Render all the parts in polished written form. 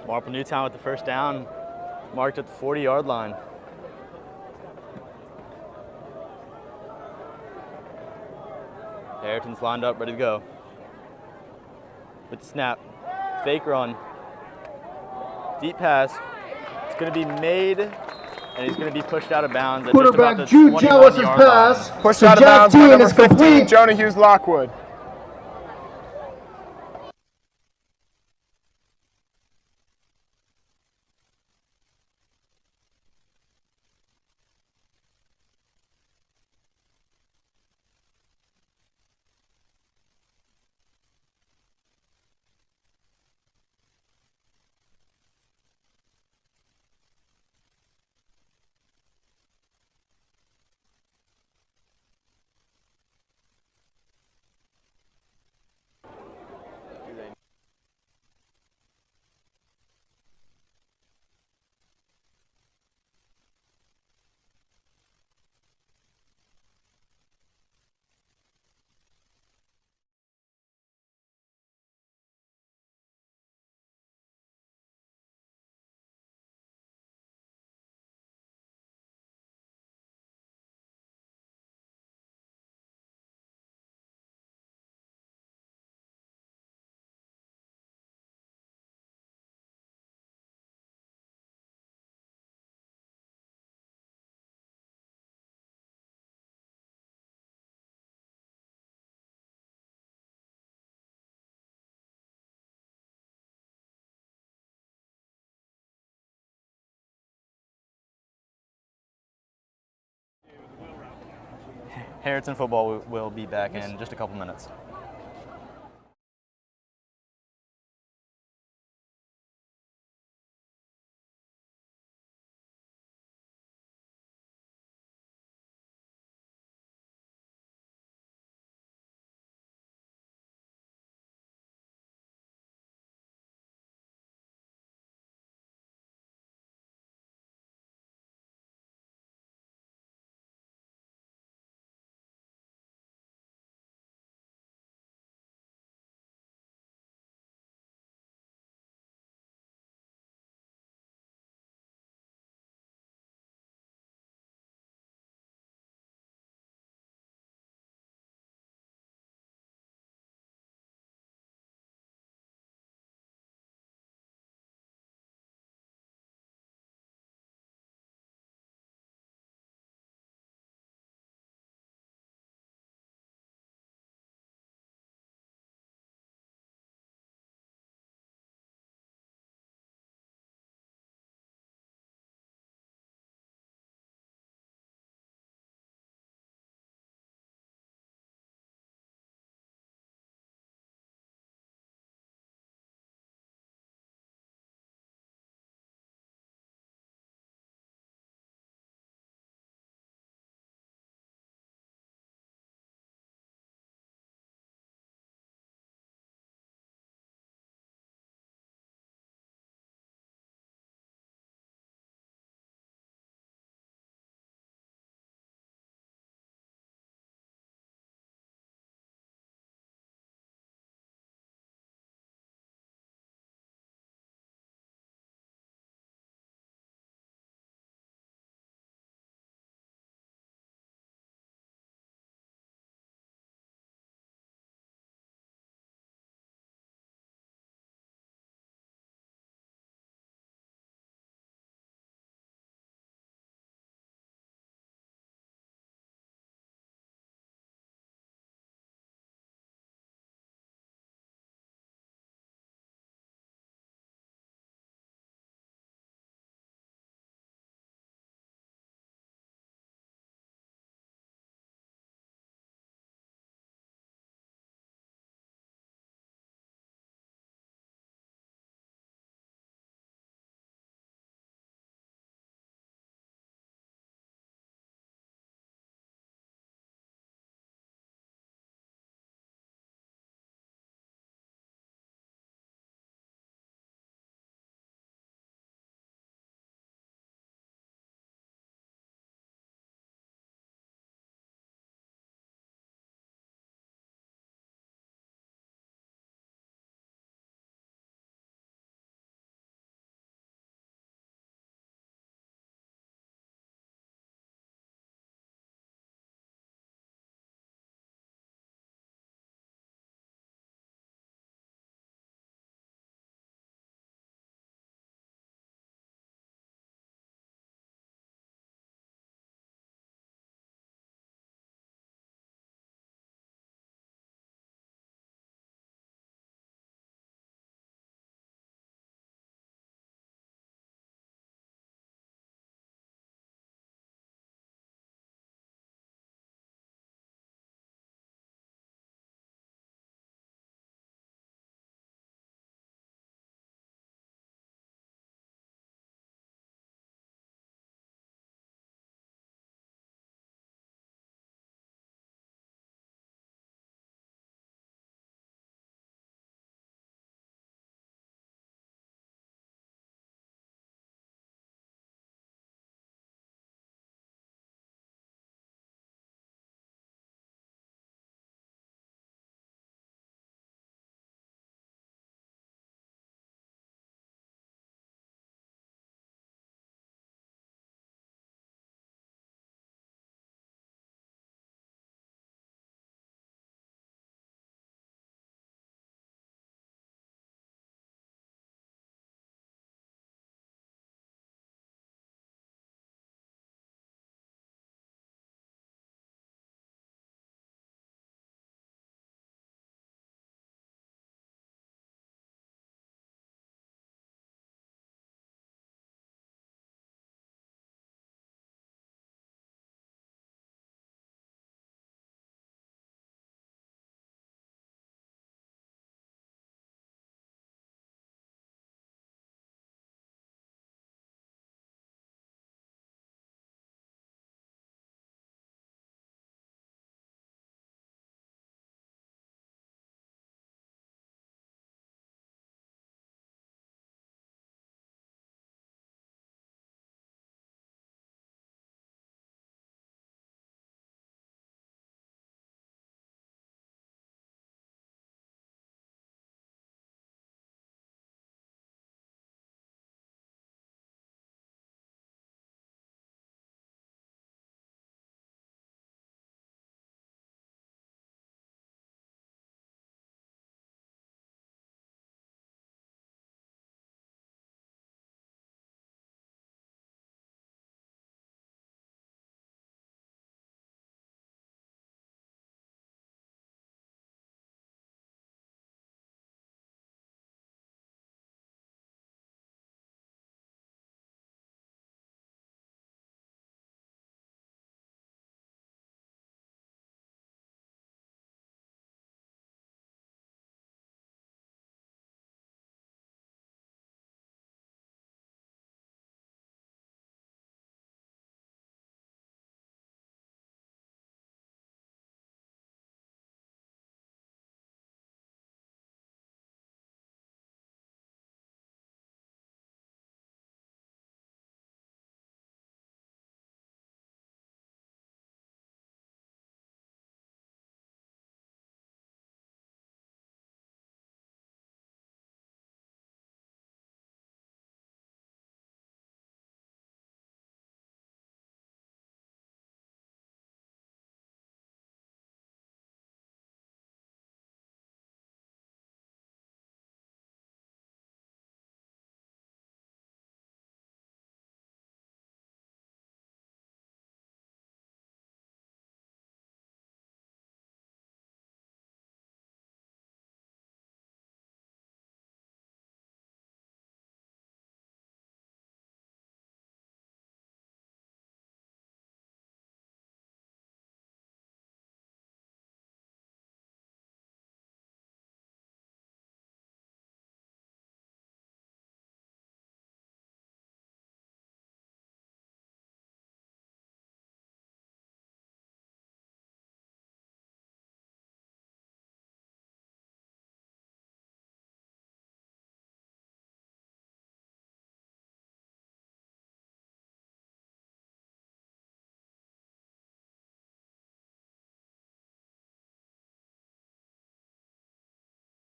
Marple Newtown with the first down, marked at the 40-yard line. Harriton's lined up, ready to go. With the snap, fake run, deep pass. It's going to be made, and he's going to be pushed out of bounds at just about the 21-yard line. Pushed out of bounds by number 15, Jonah Hughes Lockwood. Harriton football will be back in just a couple minutes.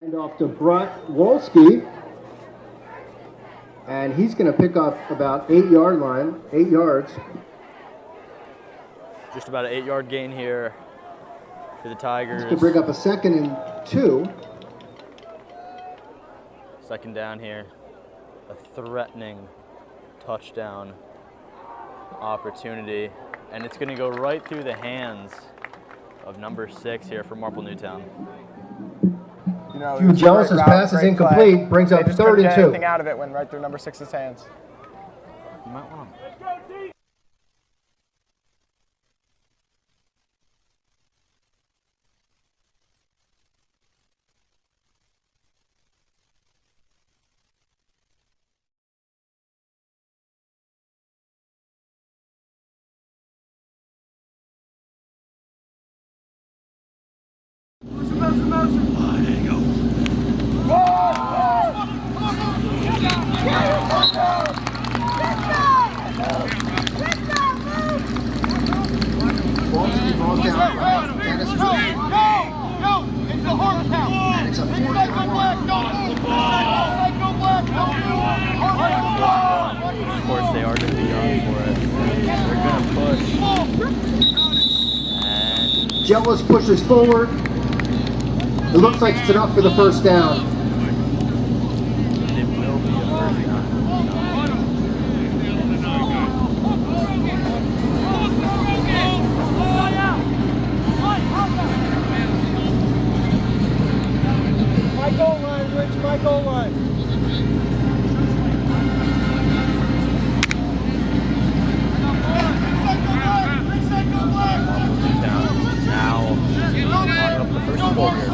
And off to Brock Wolski. And he's going to pick up about 8 yards. Just about an 8-yard gain here for the Tigers. He's going to bring up a 2nd and 2. Second down here. A threatening touchdown opportunity. And it's going to go right through the hands of number 6 here for Marple Newtown. You know, Hugh Jones's pass is incomplete, brings up 3rd and 2. They just couldn't get anything out of it, went right through number 6's hands. You might want to. Of course, they are going to be going for it. They're going to push. And Jealous pushes forward. It looks like it's enough for the 1st down. it will be a first down. My goal line, Rich, my goal line. Now, up the first goal here.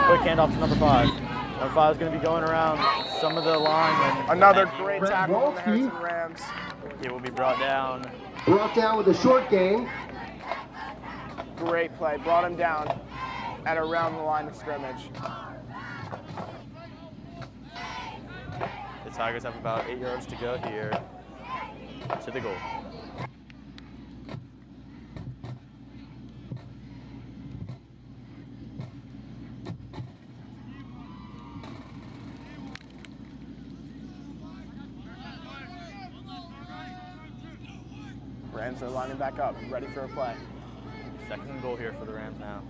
Quick handoff to number 5. Number 5 is going to be going around some of the linemen. Another great tackle from the Harriton Rams. It will be brought down. Brought down with a short gain. Great play, brought him down at around the line of scrimmage. The Tigers have about 8 yards to go here to the goal. Rams are lining back up, ready for a play. 2nd and goal here for the Rams now.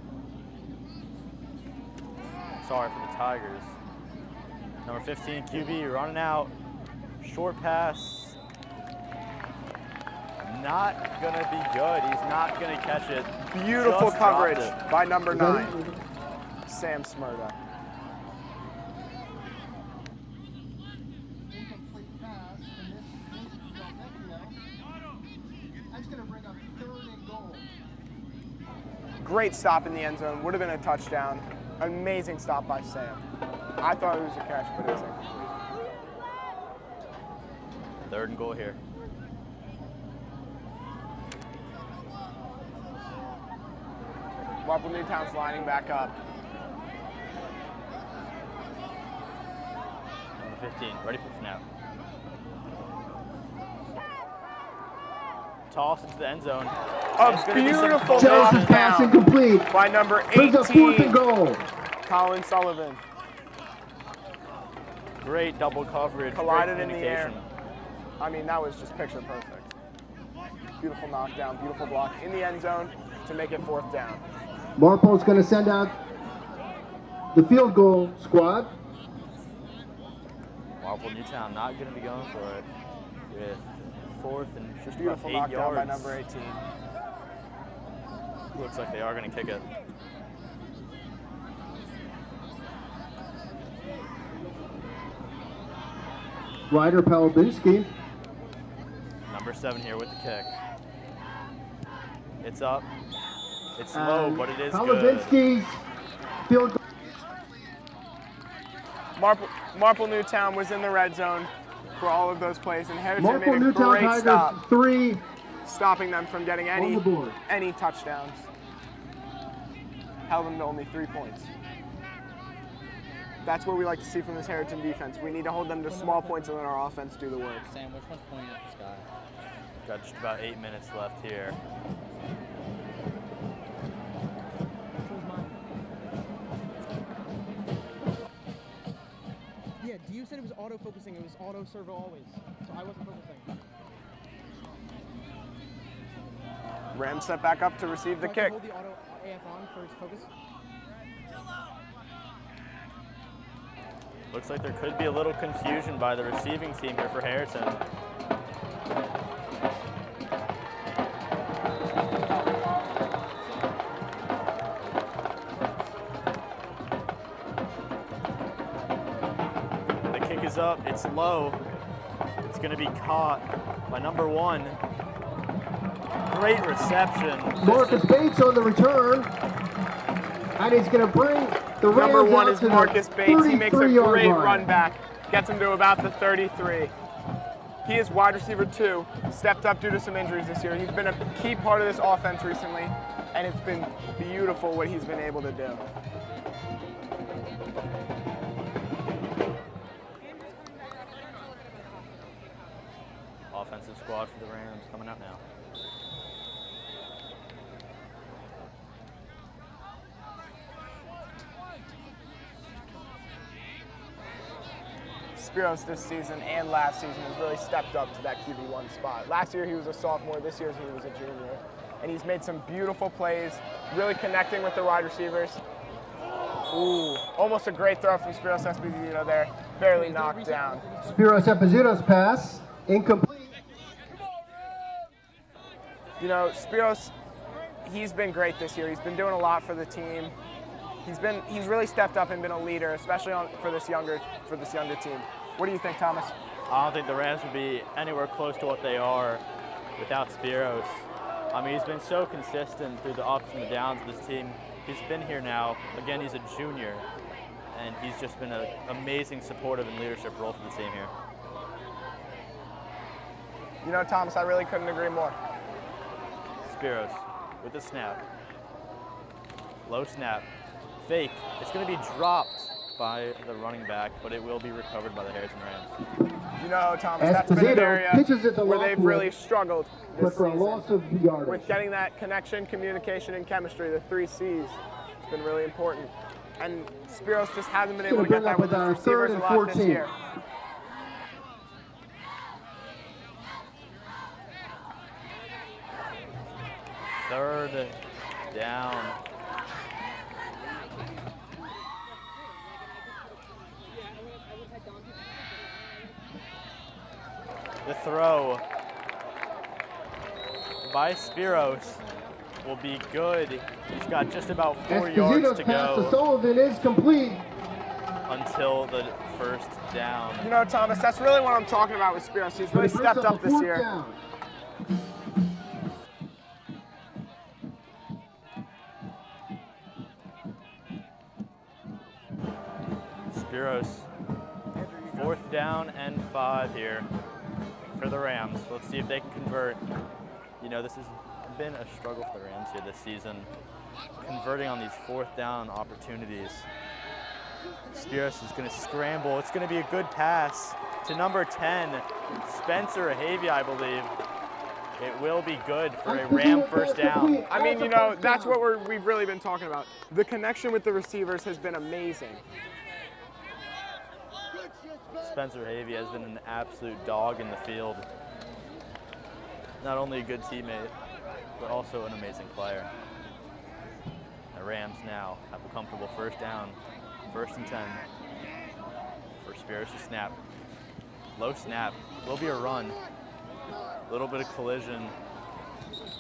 Sorry for the Tigers. Number 15, QB, running out. Short pass. Not going to be good. He's not going to catch it. Beautiful Just coverage dropped it. by number 9, Sam Smyrda. Great stop in the end zone. Would have been a touchdown. Amazing stop by Sam. I thought it was a catch, but it was incomplete. 3rd and goal here. Marple Newtown's lining back up. Number 15, ready for snap. Toss into the end zone. A beautiful Jones's pass incomplete. by number Brings up 4th 18, and goal. Colin Sullivan. Great double coverage. Collided great in the air. communication. I mean, that was just picture perfect. Beautiful knockdown, beautiful block in the end zone to make it 4th down. Marple's going to send out the field goal squad. Marple Newtown not going to be going for it with 4th and just Beautiful about 8 knockdown yards. by number 18. Looks like they are going to kick it. Ryder Palabinski. Number 7 here with the kick. It's up. It's low, but it is good. Palabinski's field goal. Marple Newtown was in the red zone for all of those plays, and Harriton Marple made a Newtown great Tigers stop, 3 stopping them from getting on the board. any touchdowns. Held them to only 3 points. That's what we like to see from this Harriton defense. We need to hold them to small points and let our offense do the work. Sam, which one's pointing at the sky? Got just about 8 minutes left here. auto-focusing. It was auto-servo always. So I wasn't focusing. Rams step back up to receive the kick. Hold the auto AF on for his focus. Looks like there could be a little confusion by the receiving team here for Harriton. The kick is up, it's low. It's gonna be caught by number 1. Great reception. Marcus Bates on the return. And he's going to bring the Rams Number 1 out is to Marcus the Bates. He makes a 33-yard great line. run back. Gets him to about the 33. He is wide receiver 2. Stepped up due to some injuries this year. He's been a key part of this offense recently, and it's been beautiful what he's been able to do. Offensive squad for the Rams coming out now. Spiros this season and last season has really stepped up to that QB1 spot. Last year he was a sophomore, this year he was a junior. And he's made some beautiful plays, really connecting with the wide receivers. Ooh, almost a great throw from Spiros Esposito there, barely knocked down. Spiros Esposito's pass, incomplete. You know, Spiros, he's been great this year. He's been doing a lot for the team. He's really stepped up and been a leader, especially for this younger team. What do you think, Thomas? I don't think the Rams would be anywhere close to what they are without Spiros. I mean, he's been so consistent through the ups and the downs of this team. He's been here now. Again, he's a junior, and he's just been an amazing supportive and leadership role for the team here. You know, Thomas, I really couldn't agree more. Spiros with the snap. Low snap. Fake. It's going to be dropped by the running back, but it will be recovered by the Harriton Rams. You know, Thomas, that's been an area where they've really struggled this for a season. loss of yardage. With getting that connection, communication, and chemistry, the 3 C's. It's been really important. And Spiros just hasn't been able to get that with his receivers a lot this year. Third down. The throw by Spiros will be good. He's got just about 4 yards to pass to go Sullivan is complete. until the first down. You know, Thomas, that's really what I'm talking about with Spiros. He's really stepped up this year. Down. Spiros, 4th down and 5 here for the Rams. Let's see if they can convert. You know, this has been a struggle for the Rams here this season, converting on these 4th down opportunities. Spiros is going to scramble. It's going to be a good pass to number 10, Spencer Havey, I believe. It will be good for a Ram first down. I mean, you know, that's what we've really been talking about. The connection with the receivers has been amazing. Spencer Havey has been an absolute dog in the field. Not only a good teammate, but also an amazing player. The Rams now have a comfortable first down, 1st and 10. For Spiros to snap. Low snap, will be a run. A little bit of collision.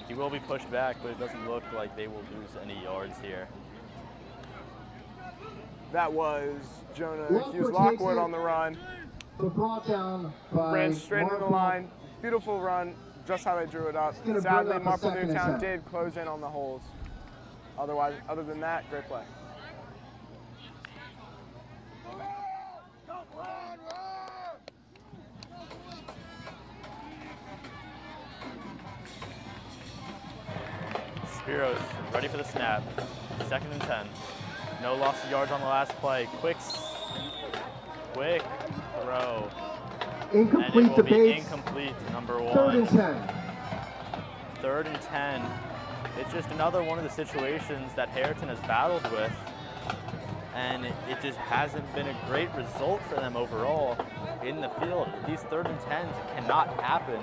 He will be pushed back, but it doesn't look like they will lose any yards here. That was Jonah Hughes-Lockwood on the run. Brought down by Ran straight into the Marple. line. Beautiful run, just how they drew it up. Gonna Sadly, bring up a Marple second and Newtown 10. did close in on the holes. Other than that, great play. Spiros ready for the snap. 2nd and 10. No loss of yards on the last play. Quick throw. Incomplete And it will to be Bates. incomplete to number 1. 3rd and 10. 3rd and 10. It's just another one of the situations that Harriton has battled with, and it just hasn't been a great result for them overall. in the field. These 3rd and 10s cannot happen,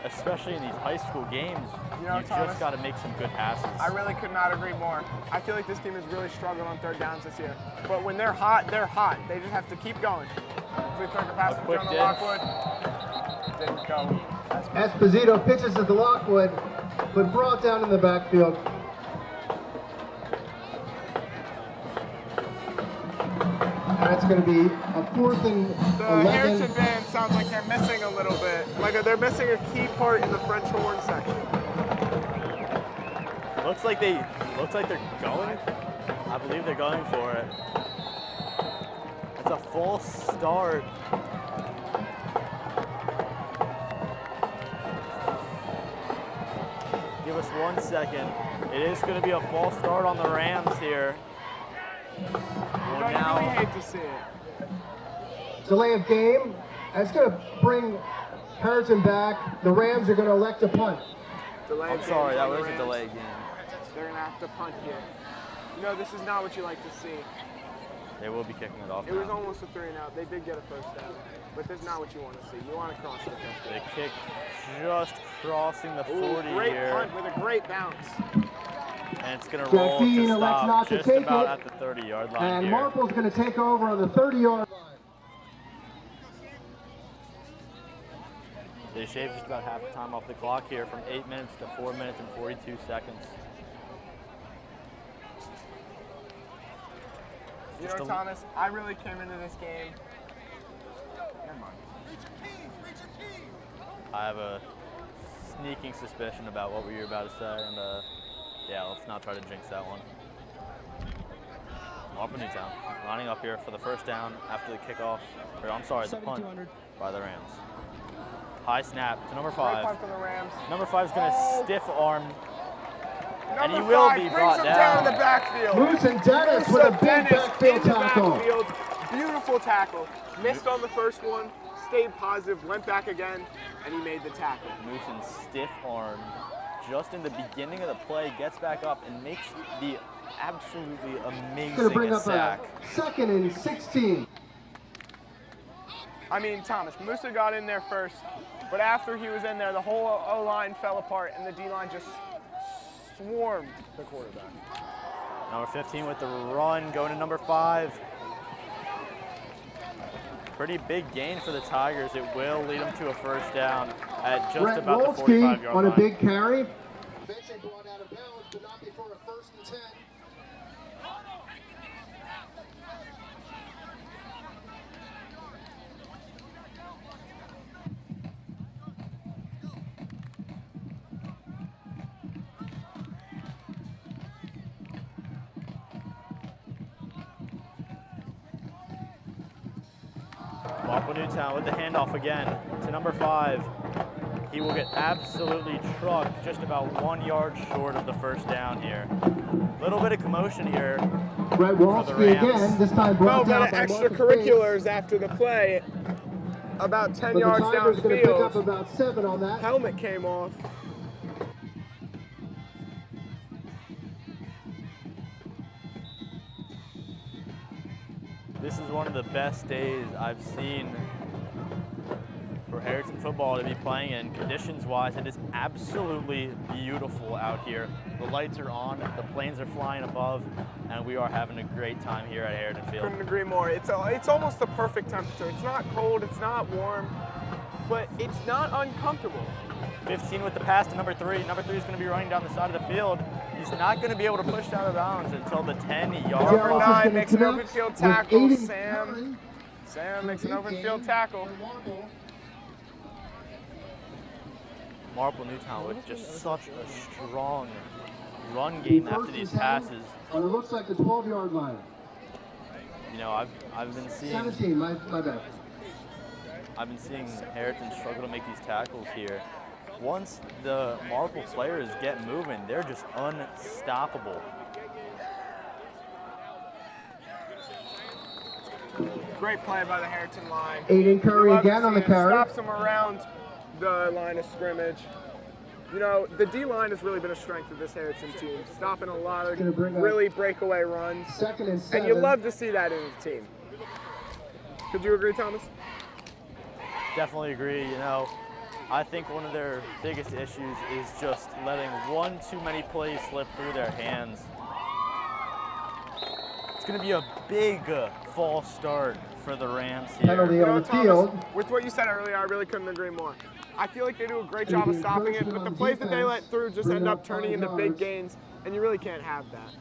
especially in these high school games. You know, You've Thomas, just got to make some good passes. I really could not agree more. I feel like this team has really struggled on 3rd downs this year. But when they're hot, they're hot. They just have to keep going. We took a pass A from quick Jonah dish. Lockwood. Didn't go. Esposito pitches it to Lockwood, but brought down in the backfield. That's going to be a 4th and The 11. Harriton band sounds like they're missing a little bit. Like they're missing a key part in the French horn section. Looks like they're going. I believe they're going for it. It's a false start. Give us 1 second. It is going to be a false start on the Rams here. Well, You now, really hate to see it. Delay of game. That's going to bring Harriton back. The Rams are going to elect a punt. Delay I'm of sorry, game that for the was a Rams. delayed game. They're going to have to punt here. You know, this is not what you like to see. They will be kicking it off It was now. almost a 3-and-out. They did get a 1st down. But that's not what you want to see. You want to cross the 50. The kick just crossing the 40 Great here. punt with a great bounce. And it's going to roll Jackie to elects stop not to just take about it. at the 30-yard line And here. Marple's going to take over on the 30-yard line. They shaved just about half the time off the clock here from 8 minutes to 4 minutes and 42 seconds. You Just know, a- Thomas, I really came into this game. Never mind. I have a sneaking suspicion about what we were about to say, and yeah, let's not try to jinx that one. Marple Newtown lining up here for the 1st down after the kickoff, or I'm sorry, the punt 7,200. by the Rams. High snap to number Great 5. punt from the Rams. Number 5 is going to stiff arm, and he Number will 5 be brings brought him down in the down. backfield. Moose and Dennis with a big Dennis backfield in the tackle. backfield. Beautiful tackle. Missed on the 1st one, stayed positive, went back again, and he made the tackle. Moosen stiff arm just in the beginning of the play, gets back up and makes the absolutely Going to amazing bring up sack. a 2nd and 16. I mean, Thomas, Musa got in there first, but after he was in there, the whole O-line fell apart and the D-line just swarmed the quarterback. Number 15 with the run, going to number 5. Pretty big gain for the Tigers. It will lead them to a 1st down at just Brett about the Wolski 45-yard on line. a big carry. Eventually brought out of bounds, but not before a 1st and 10. Marple Newtown with the handoff again to number 5. He will get absolutely trucked just about 1 yard short of the 1st down here. Little bit of commotion here. Brett Wolski again, this time A brought little bit down of by Marcus extracurriculars after the play. About 10 But yards the Tigers going to pick up downfield. about 7 on that. Helmet came off. This is one of the best days I've seen for Harriton football to be playing in. Conditions-wise, it is absolutely beautiful out here. The lights are on, the planes are flying above, and we are having a great time here at Harriton Field. Couldn't agree more. It's almost the perfect temperature. It's not cold, it's not warm, but it's not uncomfortable. 15 with the pass to number 3. Number 3 is going to be running down the side of the field. He's not going to be able to push out of bounds until the 10-yard Number Jarrell's line. nine just gonna makes an connect open field with tackle. Aiden Sam. Curry. Sam makes an Big open game field tackle. for Marple. Marple Newtown with just such a strong run game after these passes. On it looks like the 12-yard line. You know, I've been seeing 17, my bad. I've been seeing Harriton struggle to make these tackles here. Once the Marple players get moving, they're just unstoppable. Great play by the Harriton line. Aiden Curry Love to again on see the it. carry. Stops them around the line of scrimmage. You know, the D-line has really been a strength of this Harriton team, stopping a lot of Gonna bring up really breakaway runs. 2nd and 7. And you love to see that in the team. Could you agree, Thomas? Definitely agree. You know, I think one of their biggest issues is just letting one too many plays slip through their hands. It's going to be a big false start for the Rams here. Penalty on the Thomas, field. with what you said earlier, I really couldn't agree more. I feel like they do a great job of stopping it, but the plays that they let through just end up turning into big gains, and you really can't have that.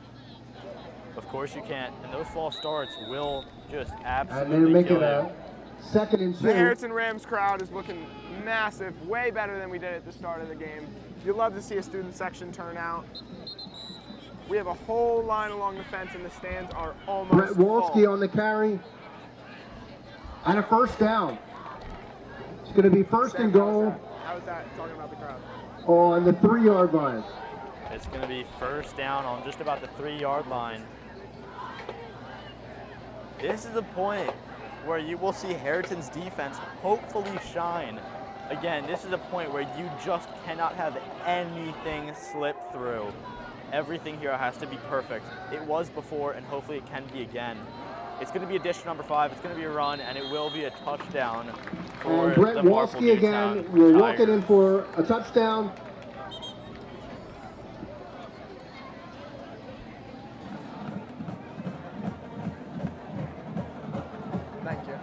Of course you can't, and those false starts will just And absolutely they're making kill a you. 2nd and 2. The Harriton Rams crowd is looking massive, way better than we did at the start of the game. You'd love to see a student section turn out. We have a whole line along the fence, and the stands are almost Brett Wolski full. on the carry. And a first down. It's going to be first and goal How was that? Talking about the crowd. on the 3-yard line. It's going to be first down on just about the 3-yard line. This is the point where you will see Harriton's defense hopefully shine. Again, this is a point where you just cannot have anything slip through. Everything here has to be perfect. It was before, and hopefully it can be again. It's going to be a dish number 5. It's going to be a run, and it will be a touchdown for And Brett the Marple Wolski again. Newtown We're walking Tigers. in for a touchdown. Thank you.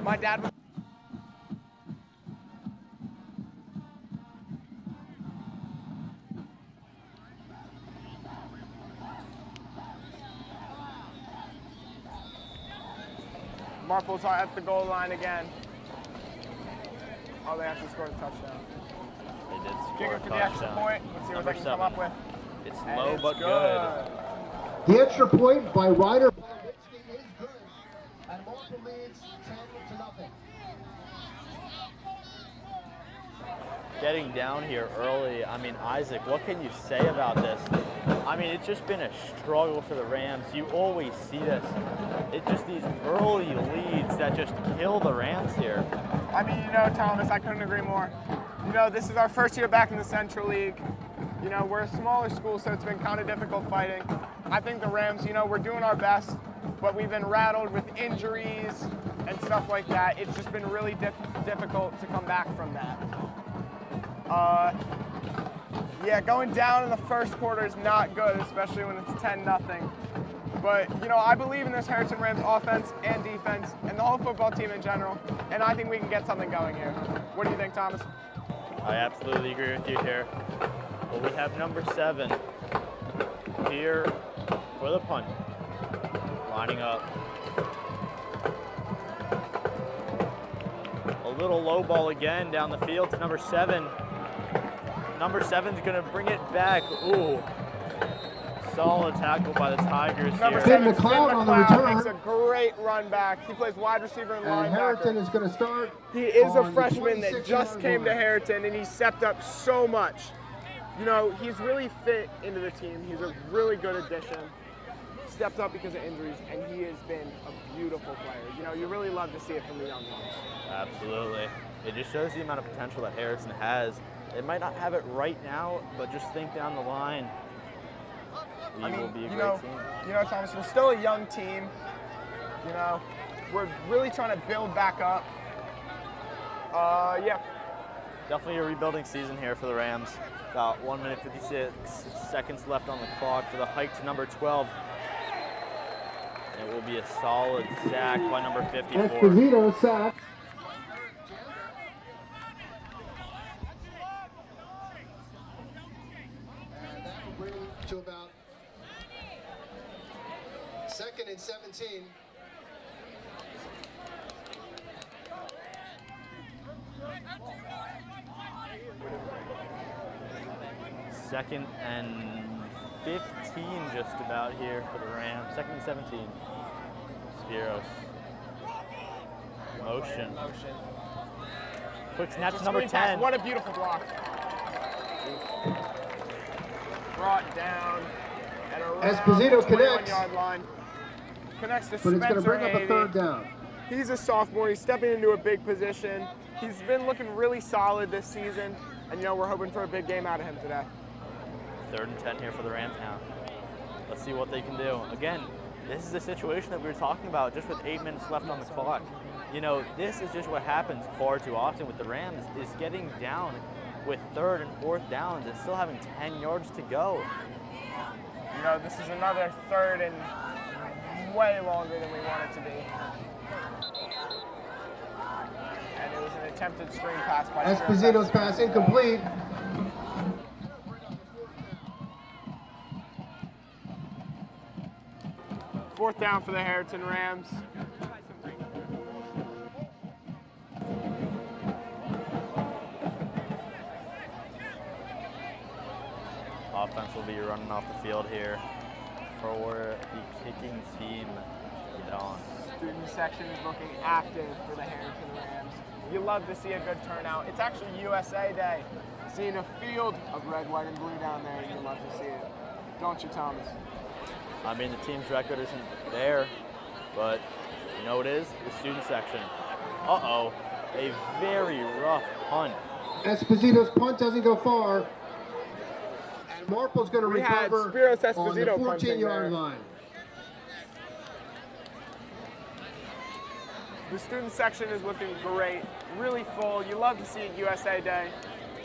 My dad was Marple's at the goal line again. Oh, they actually scored a touchdown. They did score Jigger a for the extra touchdown. point. Let's see what Number they can come up 7. with. It's And low it's but good. The extra point by Ryder Polowitzki is good. And Marple leads 10-0. Getting down here early, I mean, Isaac, what can you say about this? I mean, it's just been a struggle for the Rams. You always see this. It's just these early leads that just kill the Rams here. I mean, you know, Thomas, I couldn't agree more. You know, this is our first year back in the Central League. You know, we're a smaller school, so it's been kind of difficult fighting. I think the Rams, you know, we're doing our best, but we've been rattled with injuries and stuff like that. It's just been really difficult to come back from that. Yeah, going down in the first quarter is not good, especially when it's 10-0. But, you know, I believe in this Harriton Rams offense and defense and the whole football team in general, and I think we can get something going here. What do you think, Thomas? I absolutely agree with you here. Well, we have number 7 here for the punt. Lining up. A little low ball again down the field to number 7. Number 7's going to bring it back. Ooh. Solid tackle by the Tigers Number here. 7, Finn McLeod on the return. makes a great run back. He plays wide receiver and And Harriton linebacker. is going to start. He is a on the freshman that 26-yard just came to line. Harriton, and he stepped up so much. You know, he's really fit into the team. He's a really good addition. Stepped up because of injuries, and he has been a beautiful player. You know, you really love to see it from the young ones. Absolutely. It just shows the amount of potential that Harrison has. It might not have it right now, but just think down the line. We will be a great team. You know, Thomas, we're still a young team. You know, we're really trying to build back up. Yeah. Definitely a rebuilding season here for the Rams. About 1 minute 56 seconds left on the clock for the hike to number 12. It will be a solid sack by number 54. Esposito sack. And that will bring to about 2nd and 17. Second and 15 just about here for the Rams. 2nd and 17. Spiros. Motion. Quick snap to number Screen pass. 10. What a beautiful block. Brought down at around Esposito the 21 connects. yard line. Connects to But it's going to Spencer bring up a Havey. 3rd down. He's a sophomore. He's stepping into a big position. He's been looking really solid this season. And, you know, we're hoping for a big game out of him today. 3rd and 10 here for the Rams now. Let's see what they can do. Again, this is the situation that we were talking about just with 8 minutes left on the clock. you know, this is just what happens far too often with the Rams, is getting down with 3rd and 4th downs and still having 10 yards to go. You know, this is another 3rd and way longer than we want it to be. And it was an attempted screen pass by Esposito's pass incomplete. Fourth down for the Harriton Rams. Offense will be running off the field here for the kicking team to get on. Student section is looking active for the Harriton Rams. You love to see a good turnout. It's actually USA Day. Seeing a field of red, white, and blue down there, you love to see it. Don't you, Thomas? I mean, the team's record isn't there, but you know what it is? The student section. Uh-oh, a very rough punt. Esposito's punt doesn't go far. And Marple's going to recover on the 14-yard line. The student section is looking great, really full. You love to see it USA Day,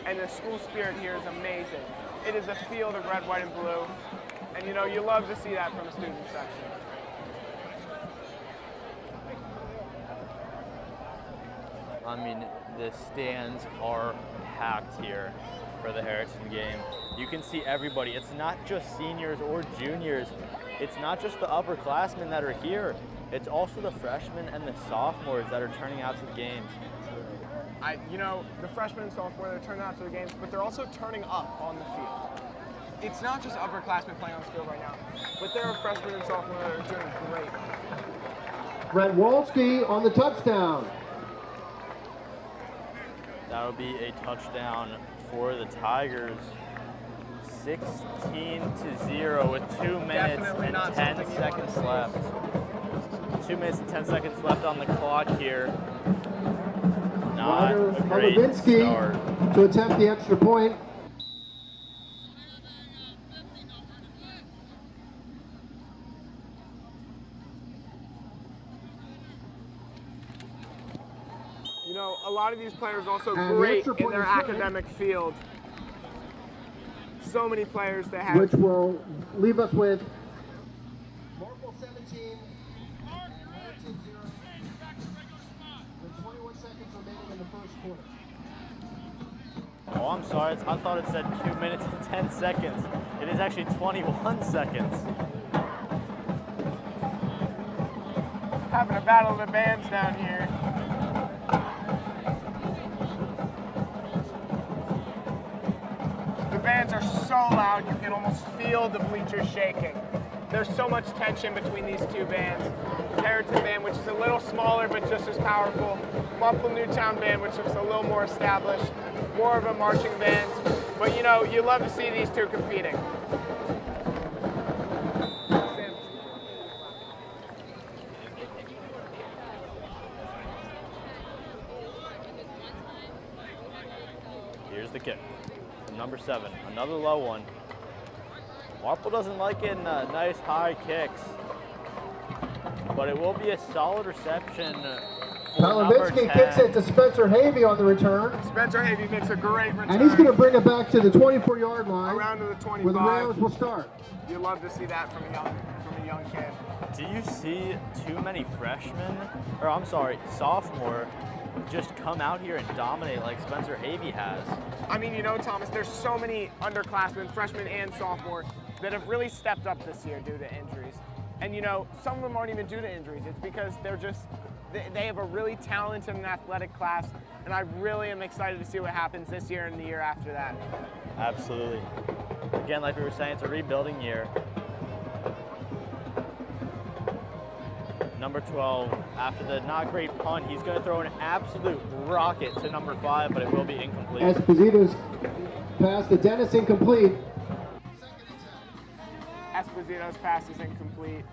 and the school spirit here is amazing. It is a field of red, white, and blue, and you know, you love to see that from a student section. I mean, the stands are packed here for the Harriton game. You can see everybody. It's not just seniors or juniors. It's not just the upperclassmen that are here. It's also the freshmen and the sophomores that are turning out to the games. You know, the freshmen and sophomores, they're turning out to the games, but they're also turning up on the field. It's not just upperclassmen playing on the field right now, but there are freshmen and sophomores that are doing great. Brett Wolski on the touchdown. That'll be a touchdown for the Tigers. 16-0 with 2 minutes and 10 seconds left. 2 minutes and 10 seconds left on the clock here. Not a great start. To attempt the extra point. You know, a lot of these players are also great in their academic field. So many players they have. Which will leave us with Marple 17, Harriton 0, with 21 seconds remaining in the first quarter. Oh, I'm sorry. I thought it said 2 minutes and 10 seconds. It is actually 21 seconds. Having a battle of the bands down here. The bands are so loud you can almost feel the bleachers shaking. There's so much tension between these two bands. Harriton band, which is a little smaller but just as powerful. Marple Newtown band, which looks a little more established, more of a marching band. But you know, you love to see these two competing. Here's the kick. Number 7, another low one. Marple doesn't like it in nice high kicks, but it will be a solid reception. Malovitsky kicks it to Spencer Havey on the return. Spencer Havey makes a great return. And he's going to bring it back to the 24-yard line. Around to the 25. Where the Rams will start. You love to see that from a young kid. Do you see too many freshmen, or I'm sorry, sophomore, just come out here and dominate like Spencer Havey has? I mean, you know, Thomas, there's so many underclassmen, freshmen and sophomore, that have really stepped up this year due to injuries. And you know, some of them aren't even due to injuries. It's because they have a really talented and athletic class, and I really am excited to see what happens this year and the year after that. Absolutely. Again, like we were saying, it's a rebuilding year. Number 12, after the not great punt, he's going to throw an absolute rocket to number 5, but it will be incomplete. Esposito's pass to Dennis incomplete. Esposito's pass is incomplete.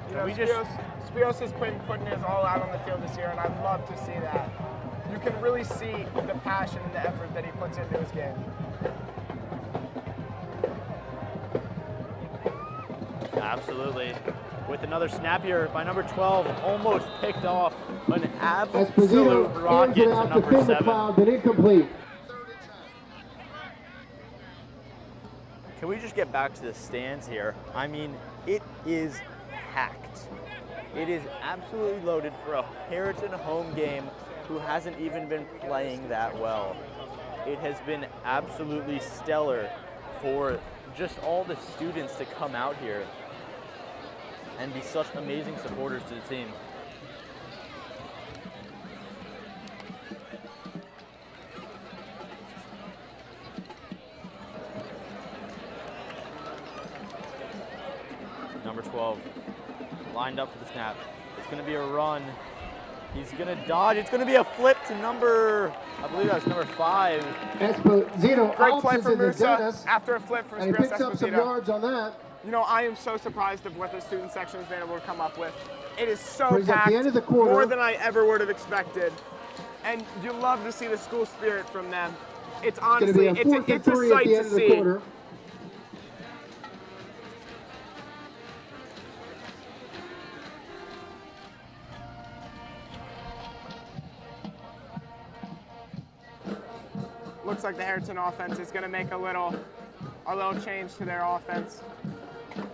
You know, Spiros has been putting his all out on the field this year, and I love to see that. You can really see the passion and the effort that he puts into his game. Absolutely. with another snap here by number 12, almost picked off an absolute Esposito rocket airs it to out to number Finn 7. McLeod, but incomplete. Can we just get back to the stands here? I mean, it is packed. It is absolutely loaded for a Harriton home game who hasn't even been playing that well. It has been absolutely stellar for just all the students to come out here and be such amazing supporters to the team. Number 12, lined up for the snap. It's going to be a run. He's going to dodge. It's going to be a flip to number, I believe that's number 5. Esposito Great play opts from into Musa Dennis, after a flip from and he Esposito. picks up some yards on that. You know, I am so surprised of what the student section has been able to come up with. It is so Brings up packed, the end of the quarter. more than I ever would have expected. And you love to see the school spirit from them. It's honestly, It's going to be a 4th and 3 at sight the to end of the see. quarter. Looks like the Harriton offense is going to make a little change to their offense.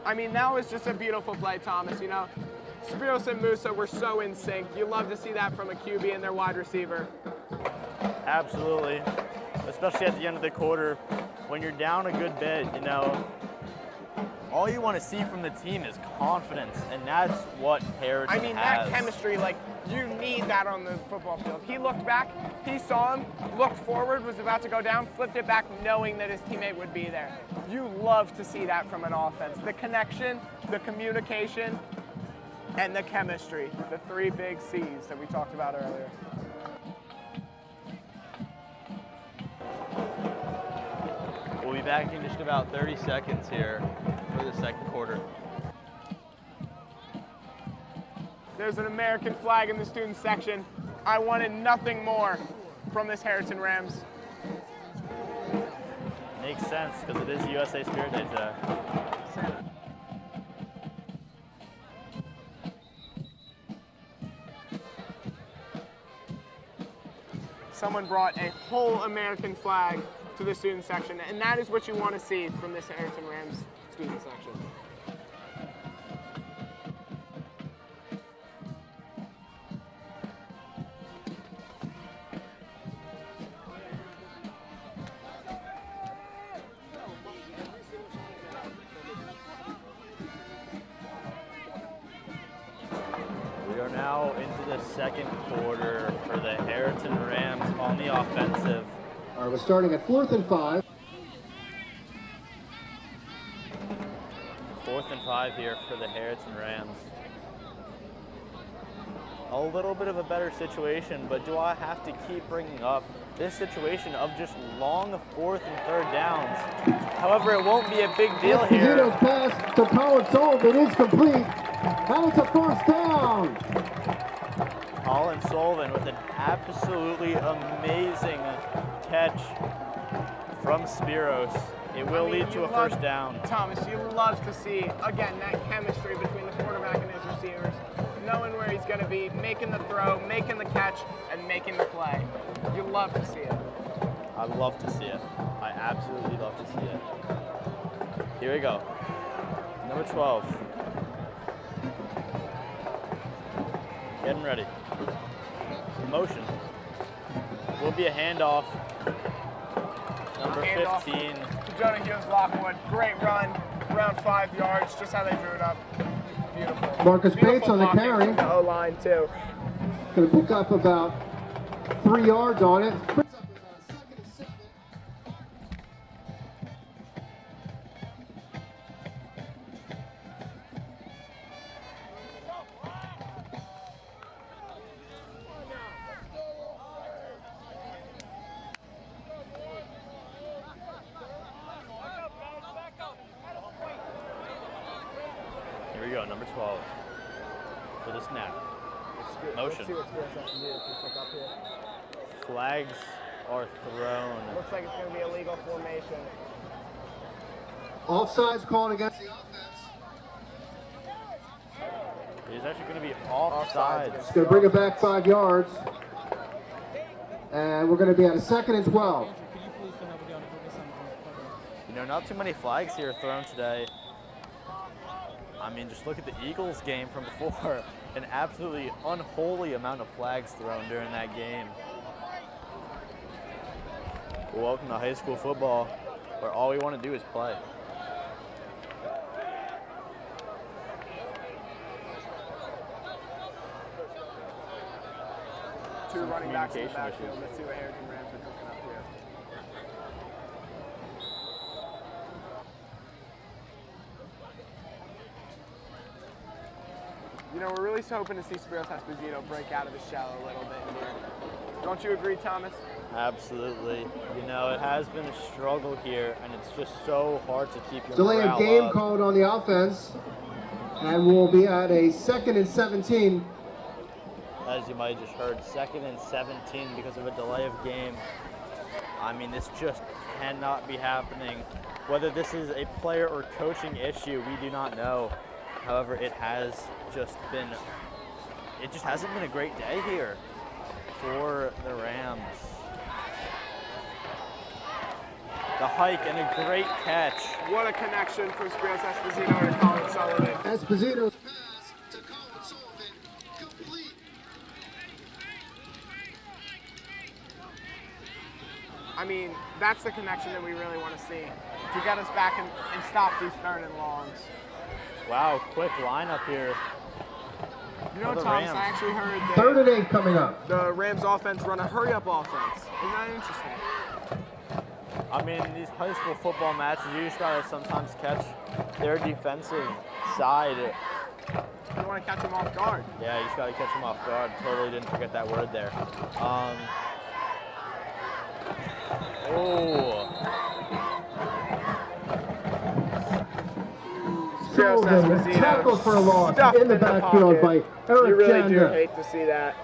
I mean, that was just a beautiful play, Thomas. You know, Spiros and Musa were so in sync. You love to see that from a QB and their wide receiver. Absolutely, especially at the end of the quarter when you're down a good bit, you know, all you want to see from the team is confidence, and that's what Harriton has. I mean, that chemistry, like, you need that on the football field. He looked back, he saw him, looked forward, was about to go down, flipped it back knowing that his teammate would be there. You love to see that from an offense. The connection, the communication, and the chemistry, the 3 big C's that we talked about earlier. We'll be back in just about 30 seconds here for the second quarter. There's an American flag in the student section. I wanted nothing more from this Harriton Rams. Makes sense because it is USA Spirit Day today. Someone brought a whole American flag to the student section, and that is what you want to see from this Harriton Rams student section. We are now into the second quarter for the Harriton Rams on the offensive. All right, we're starting at 4th and 5. 4th and 5 here for the Harriton Rams. A little bit of a better situation, but do I have to keep bringing up this situation of just long 4th and 3rd downs? However, it won't be a big deal here. Esposito's pass to Colin Sullivan is complete, and it's a 1st down. Colin Sullivan with an absolutely amazing catch from Spiros. It will lead to a 1st down. Thomas, you love to see, again, that chemistry between the quarterback and his receivers, knowing where he's going to be, making the throw, making the catch, and making the play. You love to see it. I love to see it. I absolutely love to see it. Here we go. Number 12. Getting ready. Motion. Will be a handoff. Number 15. To Jonah Hughes Lockwood. Great run. Around 5 yards. Just how they drew it up. Beautiful. Marcus Beautiful Bates on the blocking carry. from the O-line, too. Going to pick up about 3 yards on it. Here we go, number 12 for the snap. Motion. Let's see what Spiros has to do to pick up here. Flags are thrown. Looks like it's going to be a legal formation. Offsides called against the offense. He's actually going to be offside. It's going to bring it back 5 yards. And we're going to be at a 2nd and 12. Could you please come over down and focus on You know, not too many flags here thrown today. I mean, just look at the Eagles game from before. An absolutely unholy amount of flags thrown during that game. Welcome to high school football, where all we want to do is play. Two running backs in the communication backfield. issues. Let's see what Harriton Rams are cooking up here. You know, we're really hoping to see Spiros Esposito break out of the shell a little bit in here. Don't you agree, Thomas? Absolutely. You know, it has been a struggle here, and it's just so hard to keep your Delay of morale game up. called on the offense. And we'll be at a 2nd and 17. As you might have just heard, 2nd and 17 because of a delay of game. I mean, this just cannot be happening. Whether this is a player or coaching issue, we do not know. However, it just hasn't been a great day here for the Rams. The hike and a great catch. What a connection from Spiros Esposito to Colin Sullivan. Esposito's pass to Colin Sullivan, complete. I mean, that's the connection that we really want to see to get us back and stop these 3rd and longs. Wow, quick lineup here. You know, For the Thomas, Rams. I actually heard 3rd and 8 coming up. the Rams offense run a hurry-up offense. Isn't that interesting? I mean, these high school football matches, you just gotta sometimes catch their defensive side. You want to catch them off guard. Yeah, you just gotta catch them off guard. Totally didn't forget that word there. Sullivan tackled for a loss in the backfield by Eric You really do Janda. hate to see that.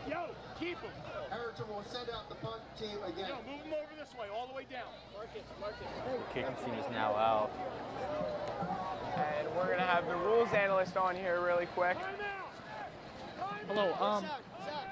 Yo, keep him. Harriton will send out the punt team again. Yo, move him over this way, all the way down. Kicking team is now out. And we're going to have the rules analyst on here really quick. Hello,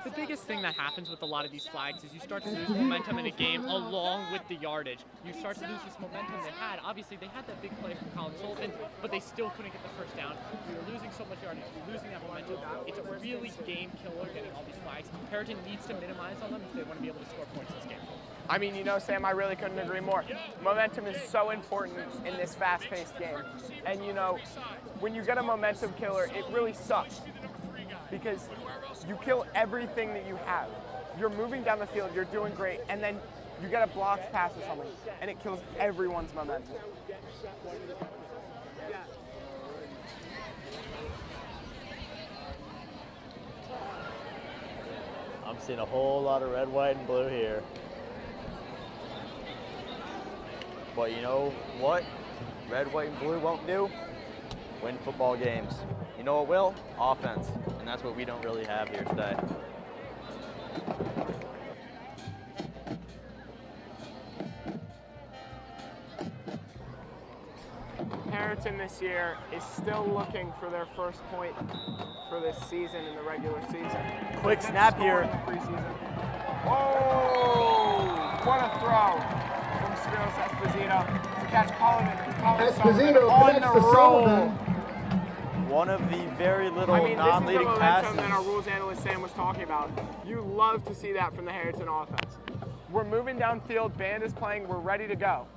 the biggest thing that happens with a lot of these flags is you start to lose momentum in a game along with the yardage. You start to lose this momentum they had. Obviously, they had that big play from Colin Sullivan, but they still couldn't get the first down. We were losing so much yardage, we were losing that momentum. It's a really game killer getting all these flags. Harriton needs to minimize on them if they want to be able to score points in this game. I mean, you know, Sam, I really couldn't agree more. Momentum is so important in this fast-paced game. And, you know, when you get a momentum killer, it really sucks because you kill everything that you have. You're moving down the field, you're doing great, and then you get a blocked pass or something, and it kills everyone's momentum. I'm seeing a whole lot of red, white, and blue here. But you know what red, white, and blue won't do? Win football games. You know what will? Offense. And that's what we don't really have here today. Harriton this year is still looking for their first point for this season in the regular season. Quick snap here. In the preseason. Oh, what a throw from Spiros Esposito to catch Colin Esposito on connects the to roll. Sullivan. One of the very little I mean, this is the non-leading momentum passes. that our rules analyst Sam was talking about. You love to see that from the Harriton offense. We're moving downfield, band is playing, we're ready to go.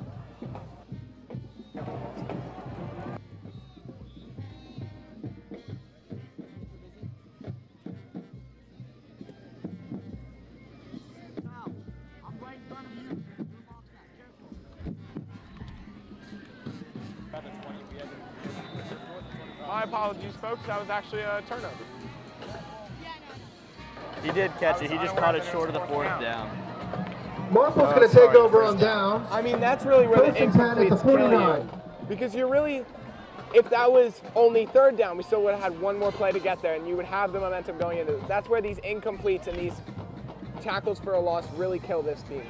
My apologies, folks. That was actually a turnover. He did catch it. He just caught it short of the fourth down. Marple's going to take over on down. I mean, that's really where the First and 10 at the incompletes kill 49. you. Because you're really, if that was only third down, we still would have had one more play to get there, and you would have the momentum going into it. That's where these incompletes and these tackles for a loss really kill this team.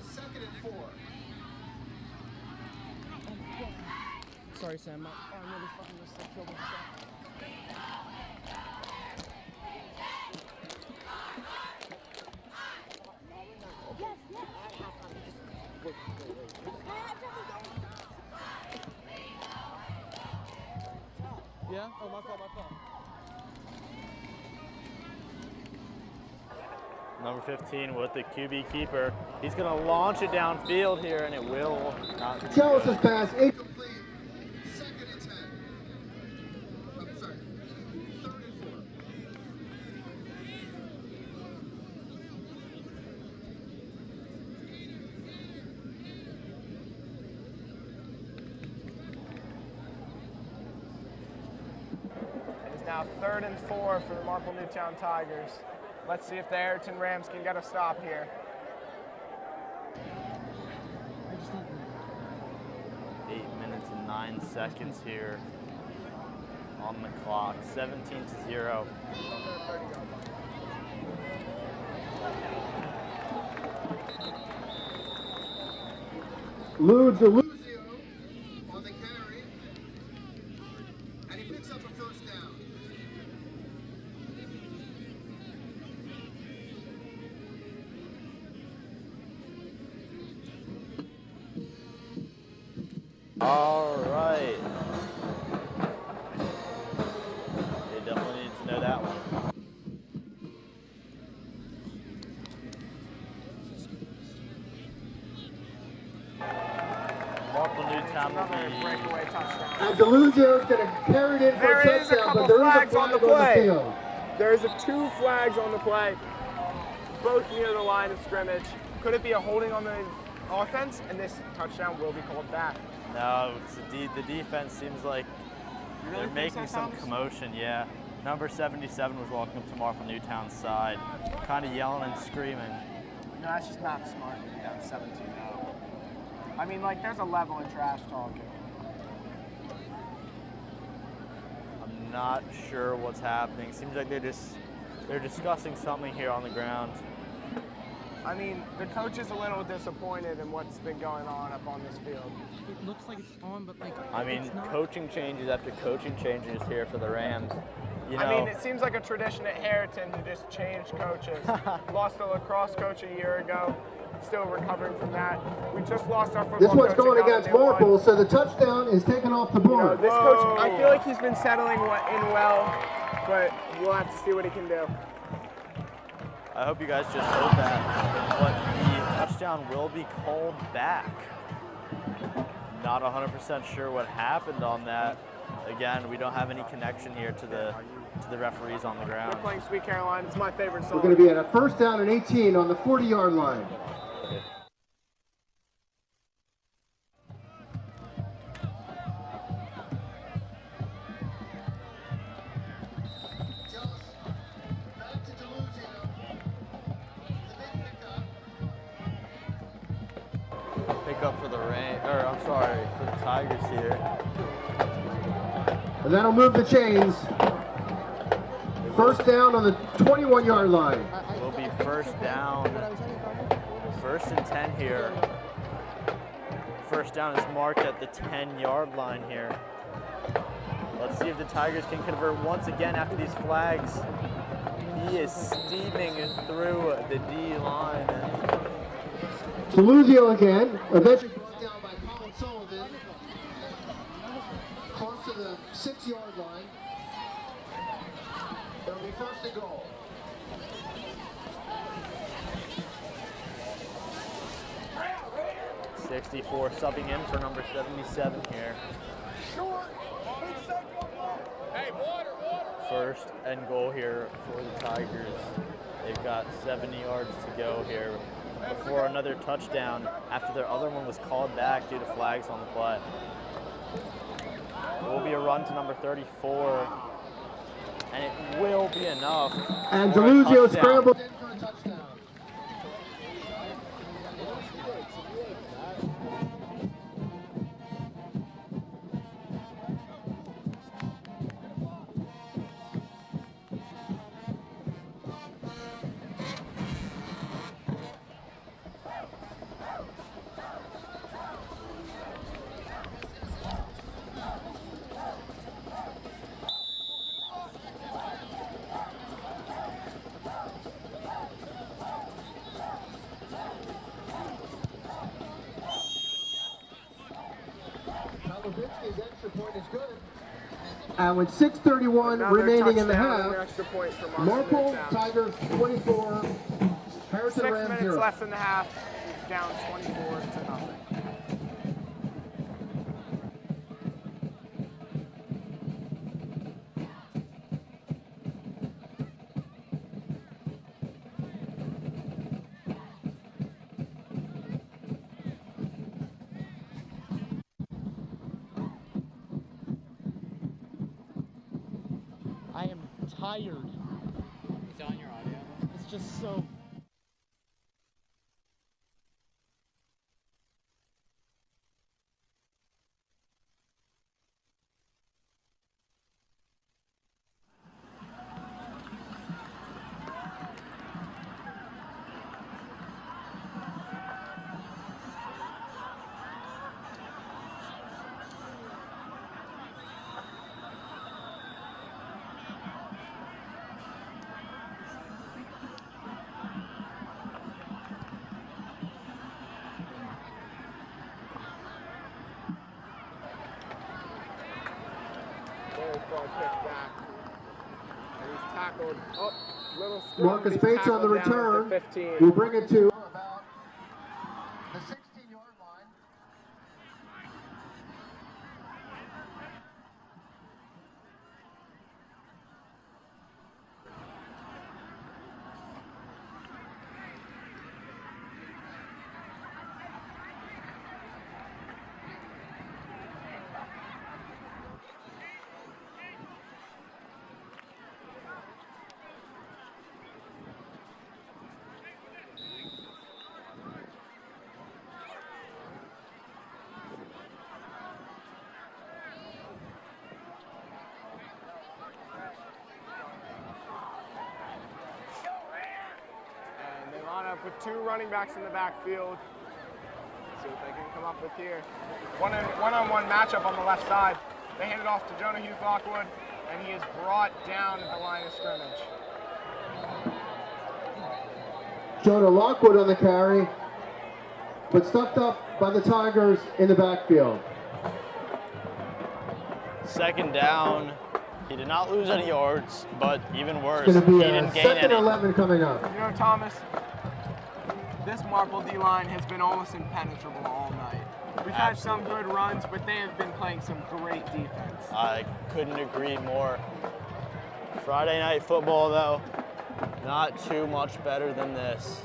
2nd and 4. Sorry, Sam. My arm really fucking was so killed myself. Yeah? Oh, my fault, my fault. Number 15 with the QB keeper. He's going to launch it downfield here, and it will not be Chalice's good. pass, incomplete. 2nd and 10. I'm sorry. 3rd and 4. It is now 3rd and 4 for the Marple Newtown Tigers. Let's see if the Harriton Rams can get a stop here. 8 minutes and 9 seconds here on the clock. 17-0. Deluzio on the carry. And he picks up a 1st down. All right. They definitely need to know that one. Marple Newtown will Another be breakaway touchdown. And Deluzio's going to carry it in for There a is a touchdown, couple but there is a flags on the flag play. field. There's 2 flags on the play, both near the line of scrimmage. Could it be a holding on the offense? And this touchdown will be called back. No, it's the defense seems like You really they're think making so, some Thomas? commotion, yeah. Number 77 was walking up to Marple Newtown's side, kind of yelling and screaming. No, that's just not smart. Yeah, 17 now. I mean, like, there's a level of trash talking. I'm not sure what's happening. Seems like they're discussing something here on the ground. I mean, the coach is a little disappointed in what's been going on up on this field. It looks like it's on, but like I mean, it's not. coaching changes after coaching changes here for the Rams. You know, I mean, it seems like a tradition at Harriton to just change coaches. Lost a lacrosse coach a year ago, still recovering from that. We just lost our football This one's coach going and got a against new one. Marple, so the touchdown is taken off the You know, board. this coach, I feel like he's been settling in well, but we'll have to see what he can do. I hope you guys just heard that, but the touchdown will be called back. Not 100% sure what happened on that. Again, we don't have any connection here to the referees on the ground. We're playing Sweet Caroline. It's my favorite song. We're going to be at a 1st down and 18 on the 40-yard line. Back to Deluzio. The big Pick up for the for the Tigers here. And that'll move the chains. 1st down on the 21-yard line. Will be 1st down. 1st and 10 here. 1st down is marked at the 10-yard line here. Let's see if the Tigers can convert once again after these flags. He is steaming through the D line. Deluzio again, eventually brought down by Colin Sullivan. Close to the 6-yard line. It'll be 1st and goal. '64 subbing in for number 77 here. Hey, water, water. 1st and goal here for the Tigers. They've got 70 yards to go here before another touchdown after their other one was called back due to flags on the play. It will be a run to number 34, and it will be enough. And for a Deluzio touchdown. scrambled in for a touchdown. Babinski's extra point is good. And with 6:31 Another remaining in the touchdown and an half, extra point for Marple Newtown. Tigers 24, Harriton 6 Rams minutes 0. left in the half, down 24-0. I am tired. It's on your audio. It's just so. Very far kick back. And he's tackled. Oh, little scrum. Marcus He's Bates on the tackled down at return. the 15. We'll bring it to about the 16-yard line. And they line up with 2 running backs in the backfield. Let's see what they can come up with here. One-on-one matchup on the left side. They hand it off to Jonah Hughes Lockwood, and he is brought down at the line of scrimmage. Jonah Lockwood on the carry, but stuffed up by the Tigers in the backfield. Second down. He did not lose any yards, but even worse, It's going to he be a didn't gain second any. and 11 coming up. You know, Thomas, this Marple D-line has been almost impenetrable all night. We've had some good runs, but they have been playing some great defense. I couldn't agree more. Friday night football, though, not too much better than this.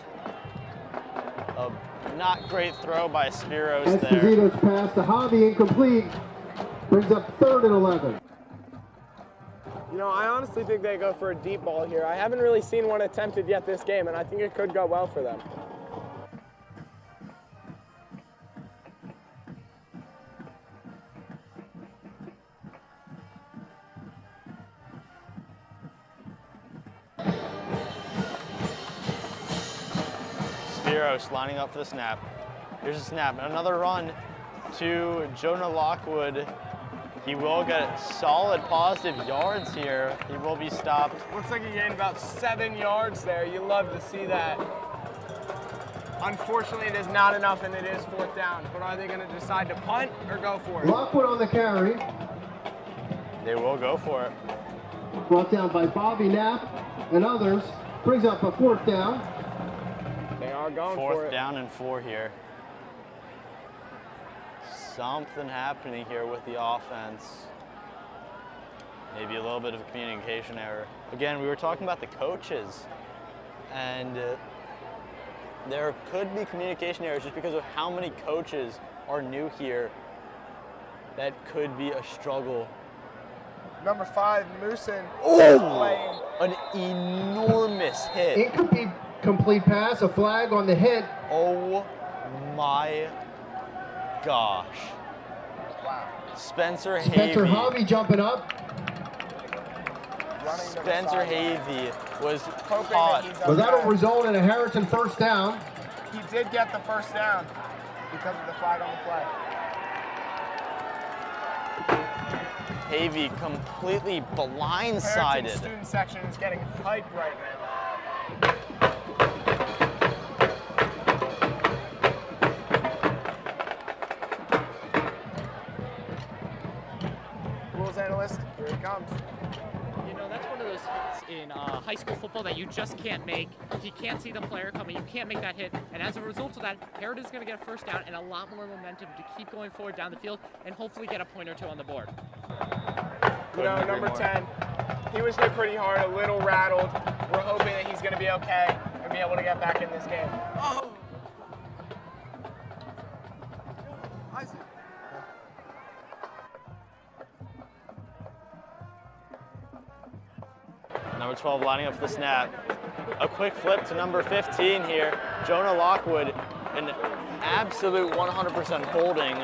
A not great throw by Spiros there. Esposito's pass to Hobby incomplete. Brings up 3rd and 11. You know, I honestly think they go for a deep ball here. I haven't really seen one attempted yet this game, and I think it could go well for them. Spiros lining up for the snap. Here's a snap. Another run to Jonah Lockwood. He will get solid positive yards here. He will be stopped. Looks like he gained about 7 yards there. You love to see that. Unfortunately, it is not enough, and it is 4th down. But are they going to decide to punt or go for it? Lockwood on the carry. They will go for it. Brought down by Bobby Knapp and others. Brings up a 4th down. They are going for Fourth it. down and 4 here. Something happening here with the offense. Maybe a little bit of a communication error. Again, we were talking about the coaches, and there could be communication errors just because of how many coaches are new here. That could be a struggle. Number 5, Moosin. Oh! An enormous hit. Incomplete pass, a flag on the hit. Oh my gosh. Wow. Spencer Spencer Havey. Hobby jumping up. Running to the Spencer sideline. Havey was Hoping that caught. he's But that'll okay. result in a Harriton 1st down. He did get the 1st down because of the flag on the play. Havey completely Harriton blindsided. student section is getting hyped right now. specials analyst. Here he comes. You know, that's one of those hits in high school football that you just can't make. He can't see the player coming. You can't make that hit. And as a result of that, Harriton's going to get a first down and a lot more momentum to keep going forward down the field and hopefully get a point or two on the board. You know, number 10, he was hit pretty hard, a little rattled. We're hoping that he's going to be okay and be able to get back in this game. Oh. Number 12 lining up for the snap. A quick flip to number 15 here. Jonah Lockwood, an absolute 100% holding,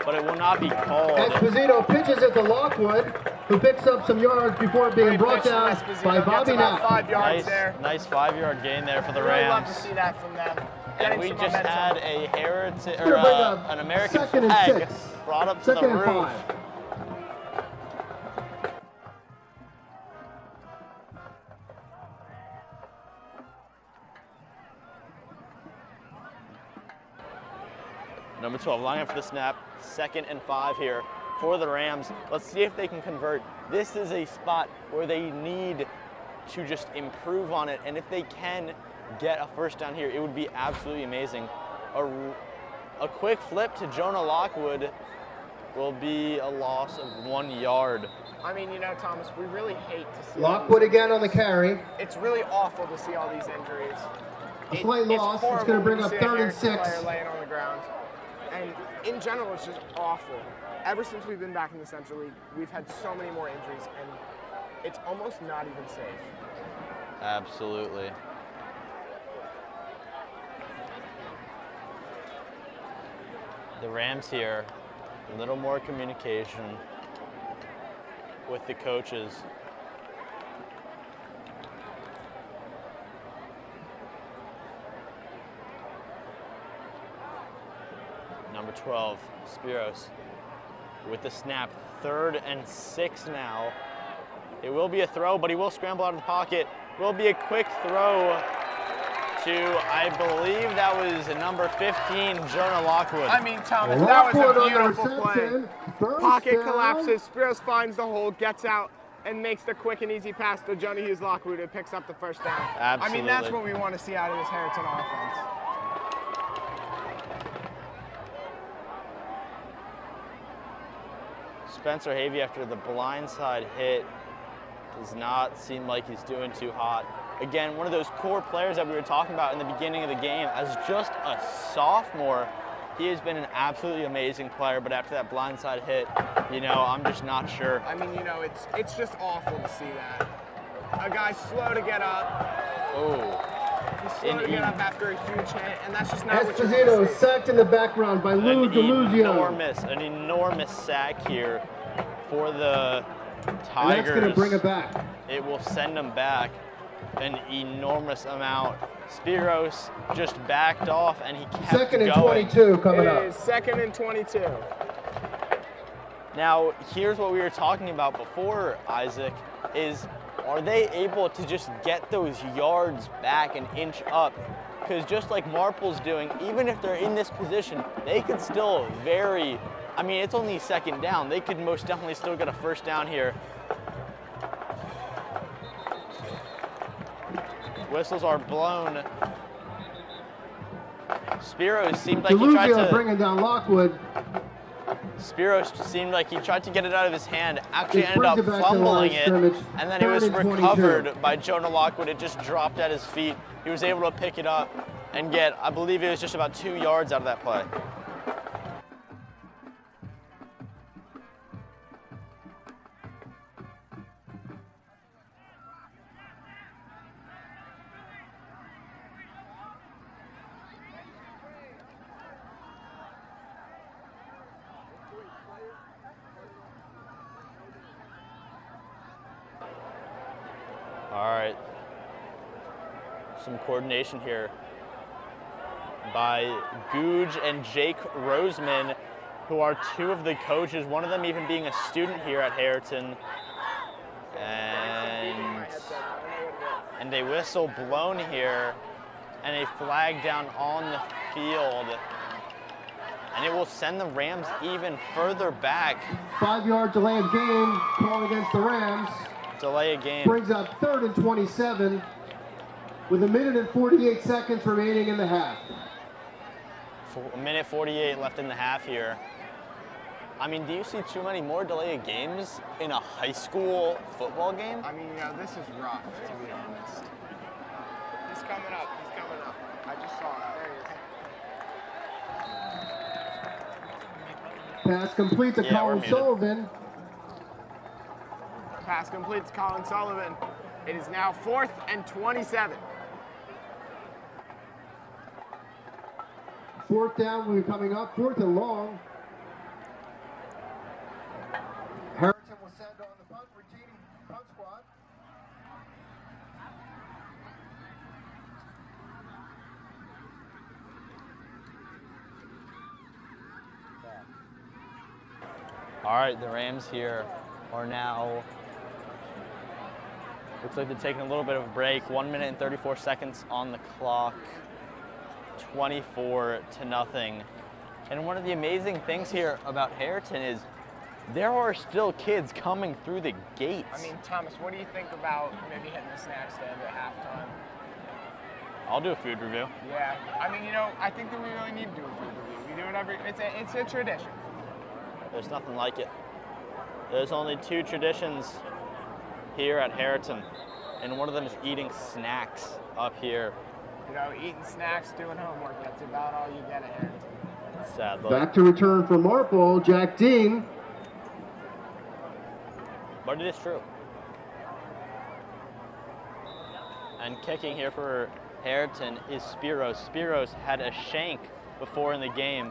but it will not be called. Esposito pitches it to Lockwood, who picks up some yards before being brought down by Bobby Knapp. 5 yards there. Nice 5-yard gain there for the Really Rams. love to see that from them. And we just had a Harriton, or an American second and flag 6. brought up to the Second and roof. 5. Number 12 lining up for the snap. 2nd and 5 here for the Rams. Let's see if they can convert. This is a spot where they need to just improve on it, and if they can get a first down here, it would be absolutely amazing. A quick flip to Jonah Lockwood will be a loss of 1 yard. I mean, you know, Thomas, we really hate to see Lockwood again on the carry. It's really awful to see all these injuries. A slight loss. It's going to bring up 3rd and 6. Laying on the ground. And in general, it's just awful. Ever since we've been back in the Central League, we've had so many more injuries, and it's almost not even safe. Absolutely. The Rams here, a little more communication with the coaches. Number 12, Spiros with the snap. 3rd and 6 now. It will be a throw, but he will scramble out of the pocket. Will be a quick throw to, I believe that was number 15, Jonah Lockwood. I mean, Thomas, that was a beautiful play. Pocket collapses, Spiros finds the hole, gets out, and makes the quick and easy pass to Jonah Hughes Lockwood, who picks up the first down. Absolutely. I mean, that's what we want to see out of this Harriton offense. Spencer Havey, after the blindside hit, does not seem like he's doing too hot. Again, one of those core players that we were talking about in the beginning of the game. As just a sophomore, he has been an absolutely amazing player, but after that blindside hit, you know, I'm just not sure. I mean, you know, it's just awful to see that. A guy slow to get up. Oh. He's slow to get up after a huge hit, and that's just not what you want Esposito to see. sacked in the background by Lou DeLuzio. An enormous sack here for the Tigers. And that's going to bring it back. It will send them back an enormous amount. Spiros just backed off, and he kept 2nd and going. 22 coming up. It is 2nd and 22. Now, here's what we were talking about before, Isaac, is are they able to just get those yards back and inch up? Because just like Marple's doing, even if they're in this position, they could still I mean, it's only 2nd down. They could most definitely still get a first down here. Whistles are blown. Spiros seemed like he tried to bringing down Lockwood. Spiros seemed like he tried to get it out of his hand, actually ended up fumbling it, and then it was recovered by Jonah Lockwood. It just dropped at his feet. He was able to pick it up and get, I believe it was just about 2 yards out of that play. All right, some coordination here by Googe and Jake Roseman, who are 2 of the coaches, one of them even being a student here at Harriton. And a whistle blown here, and a flag down on the field. And it will send the Rams even further back. 5-yard delay of game called against the Rams. Delay of game. Brings up 3rd and 27 with 1 minute and 48 seconds remaining in the half. 1:48 left in the half here. I mean, do you see too many more delay of games in a high school football game? I mean, this is rough, to be honest. He's coming up. He's coming up. I just saw it. There he is. Pass complete to Colin Sullivan. Pass complete to Colin Sullivan. It is now 4th and 27. 4th down will be coming up. 4th and long. Harriton will send on the punt, retaining punt squad. All right, the Rams here are now, looks like they're taking a little bit of a break. 1 minute and 34 seconds on the clock. 24-0. And one of the amazing things here about Harriton is there are still kids coming through the gates. I mean, Thomas, what do you think about maybe hitting the snack stand at halftime? I'll do a food review. Yeah, I mean, you know, I think that we really need to do a food review. We do it it's a tradition. There's nothing like it. There's only 2 traditions here at Harriton, and one of them is eating snacks up here. You know, eating snacks, doing homework, that's about all you get at Harriton. Sadly. Back to return for Marple, Jack Dean. But it is true. And kicking here for Harriton is Spiros. Spiros had a shank before in the game,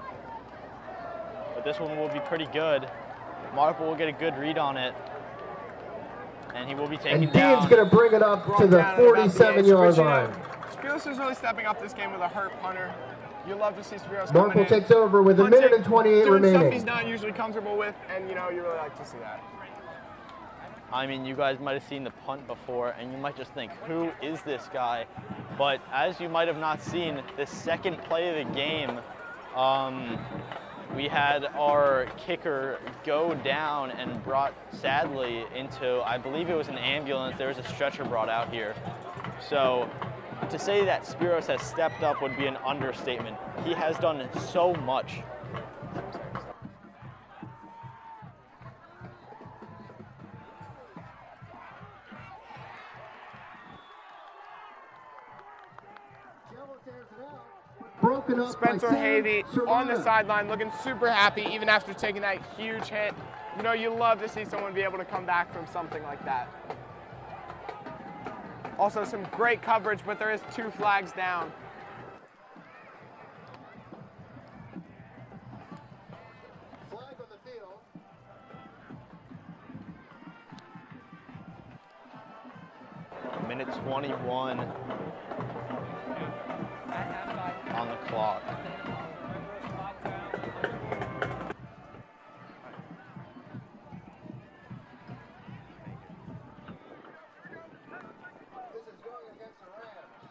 but this one will be pretty good. Marple will get a good read on it, and he will be taken down. And Dean's going to bring it up to the 47-yard line. Spiros is really stepping up this game with a hurt punter. You love to see Spiros Marple takes over with 1 minute and 28 doing remaining. Stuff he's not usually comfortable with, and you know, you really like to see that. I mean, you guys might have seen the punt before, and you might just think, who is this guy? But as you might have not seen, the second play of the game, we had our kicker go down and brought, sadly, into, I believe it was an ambulance. There was a stretcher brought out here. So to say that Spiros has stepped up would be an understatement. He has done so much. Broken up Spencer by Havey Sam on the Serrano. sideline looking super happy even after taking that huge hit. You know, you love to see someone be able to come back from something like that. Also some great coverage, but there is 2 flags down. Flag on the field. Minute 21 on the clock. This is going against the Rams,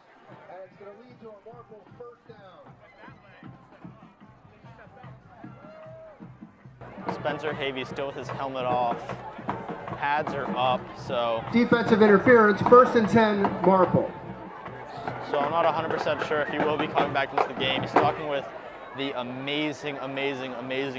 and it's going to lead to a Marple first down. Spencer Havey still with his helmet off. Pads are up, so Defensive interference, 1st and 10, Marple. I'm not 100% sure if he will be coming back into the game. He's talking with the amazing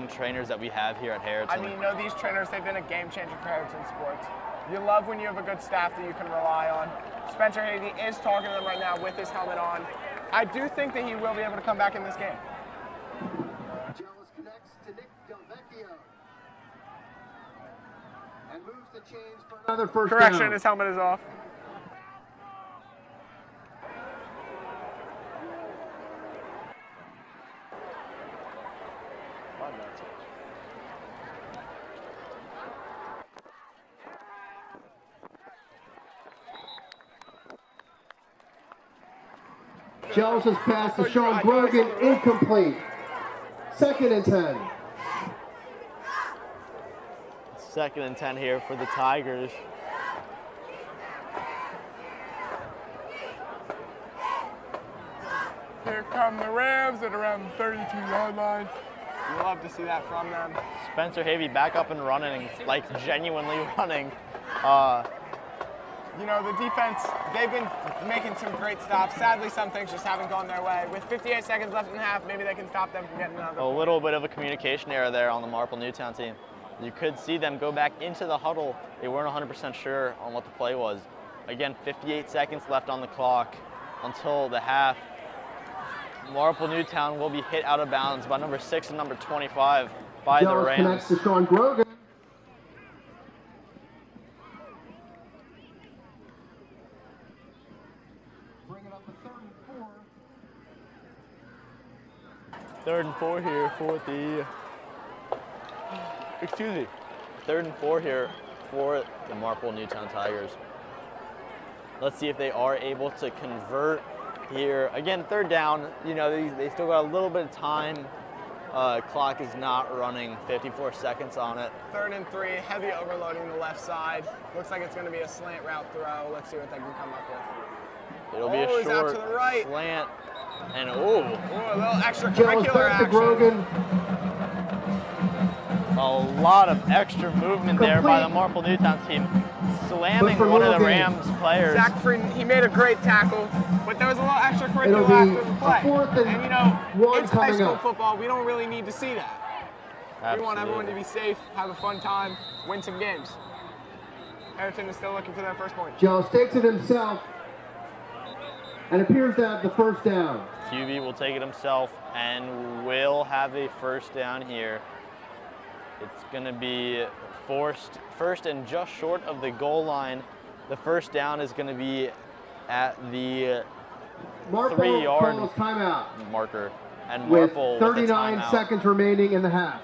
trainers that we have here at Harriton. I mean, you know, these trainers, they've been a game changer for Harriton sports. You love when you have a good staff that you can rely on. Spencer Havey is talking to them right now with his helmet on. I do think that he will be able to come back in this game. Jealous connects to Nick Delvecchio and moves the chains for another first Correction, down. his helmet is off. Jealous' pass to Sean Grogan, incomplete. 2nd and 10. 2nd and 10 here for the Tigers. Here come the Rams at around the 32-yard line. You love to see that from them. Spencer Havey back up and running, like genuinely running. You know, the defense, they've been making some great stops. Sadly, some things just haven't gone their way. With 58 seconds left in the half, maybe they can stop them from getting another. A little bit of a communication error there on the Marple Newtown team. You could see them go back into the huddle. They weren't 100% sure on what the play was. Again, 58 seconds left on the clock until the half. Marple Newtown will be hit out of bounds by number 6 and number 25 by the Jealous Rams. connects to Sean Grogan. Bring it up to 3rd and 4. 3rd and 4 here for the, excuse me, 3rd and 4 here for the Marple Newtown Tigers. Let's see if they are able to convert here. Again, 3rd down, you know, they still got a little bit of time. Clock is not running, 54 seconds on it. 3rd and 3, heavy overloading the left side. Looks like it's going to be a slant route throw. Let's see what they can come up with. It'll be a he's out short to the right. slant. And Ooh, a little Jealous extracurricular back to action. Grogan. a lot of extra movement there by the Complete. Marple Newtown team, slamming But for one of the little gains. Rams players. Zach Frieden, he made a great tackle, but there was a little It'll extracurricular be after the a play. 4th and you know, 1 it's high coming school up. football. We don't really need to see that. We want everyone to Absolutely. be safe, have a fun time, win some games. Harriton is still looking for their first point. Jealous takes it himself and appears to have the 1st down. QB will take it himself and will have a 1st down here. It's going to be first and just short of the goal line. The 1st down is going to be at the Marple 3-yard calls timeout marker, and with Marple 39 with a timeout. seconds remaining in the half.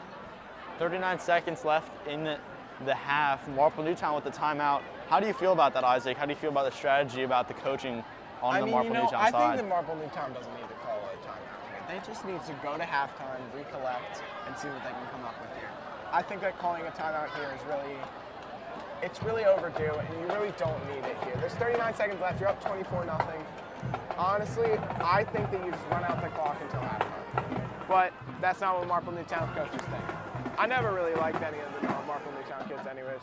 39 seconds left in the half. Marple Newtown with the timeout. How do you feel about that, Isaac? How do you feel about the strategy, about the coaching on the Marple Newtown I side? think the Marple Newtown doesn't need to call a timeout here. They just need to go to halftime, recollect, and see what they can come up with here. I think that calling a timeout here is it's really overdue, and you really don't need it here. There's 39 seconds left. You're up 24-0. Honestly, I think that you just run out the clock until halftime. But that's not what Marple Newtown coaches think. I never really liked any of the Marple Newtown kids anyways.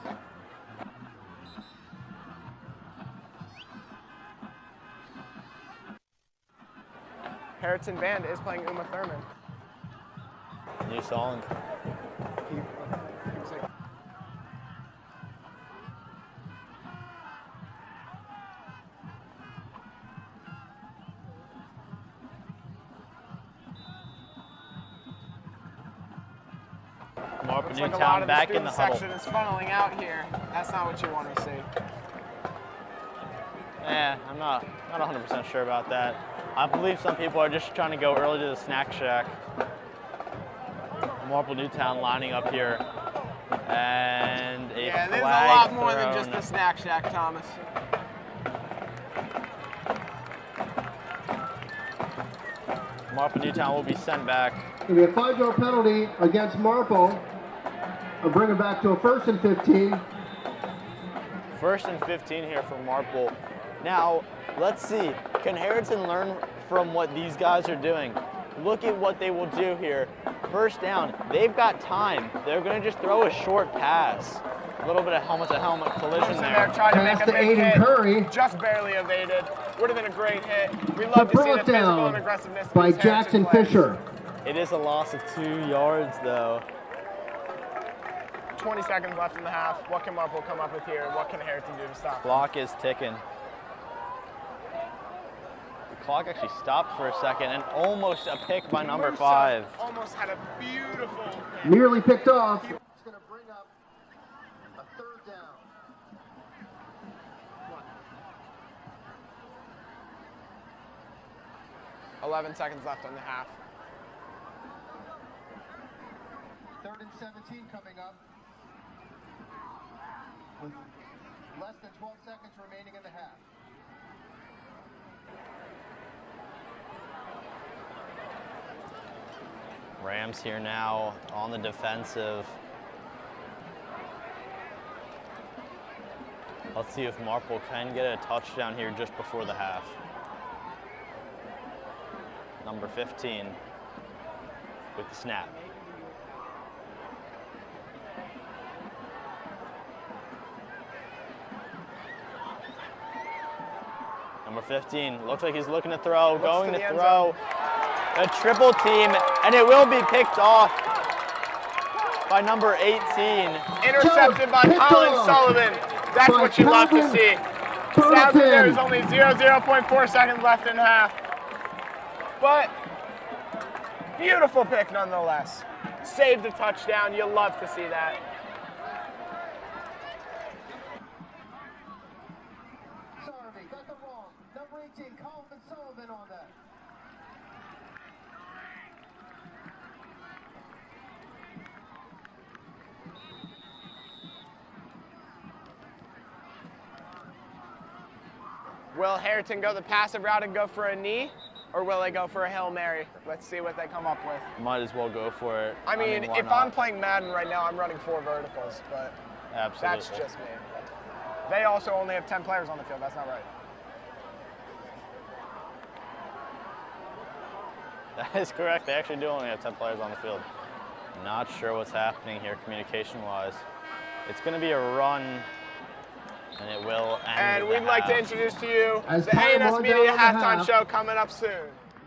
Harriton Band is playing Uma Thurman. New song. Marple Looks like a lot Newtown of back the in the student huddle. section is funneling out here. That's not what you want to see. I'm not 100% sure about that. I believe some people are just trying to go early to the snack shack. Marple Newtown lining up here. And a Yeah, there's a flag lot more than thrown. just a snack shack, Thomas. Marple Newtown will be sent back. It'll be a 5-yard penalty against Marple. I'll bring it back to a 1st and 15. 1st and 15 here for Marple. Now, let's see. Can Harriton learn from what these guys are doing? Look at what they will do here. 1st down. They've got time. They're going to just throw a short pass. A little bit of helmet-to-helmet collision Wilson there. there tried to make Pass a to big Aiden hit. Curry. Just barely evaded. Would have been a great hit. We love to see the Brought physical down and aggressiveness by these Harriton Jackson players. Fisher. It is a loss of 2 yards, though. 20 seconds left in the half. What can Marple come up with here? What can Harriton do to stop them? Clock is ticking. The clock actually stopped for a second, and almost a pick by number Musa 5. almost had a beautiful hit. Nearly picked off. It's going to bring up a 3rd down. What? 11 seconds left on the half. 3rd and 17 coming up. With less than 12 seconds remaining in the half. Rams here now on the defensive. Let's see if Marple can get a touchdown here just before the half. Number 15 with the snap. Number 15, looks like he's looking to throw, Looks going to to the end throw. A triple team, and it will be picked off by number 18. Intercepted by Colin Sullivan. That's what you love to see. Sounds like there's only 0.4 seconds left in half. But beautiful pick nonetheless. Saved a touchdown. You love to see that. Sorry, got the wrong. Number 18, Colin Sullivan on that. Will Harriton go the passive route and go for a knee, or will they go for a Hail Mary? Let's see what they come up with. Might as well go for it. I mean, why if not? I'm playing Madden right now, I'm running 4 verticals, but Absolutely. that's just me. They also only have 10 players on the field. That's not right. That is correct. They actually do only have 10 players on the field. Not sure what's happening here communication-wise. It's going to be a run, and it will end. And we'd like to introduce to you As the time A&S winds Media down the halftime half. show coming up soon.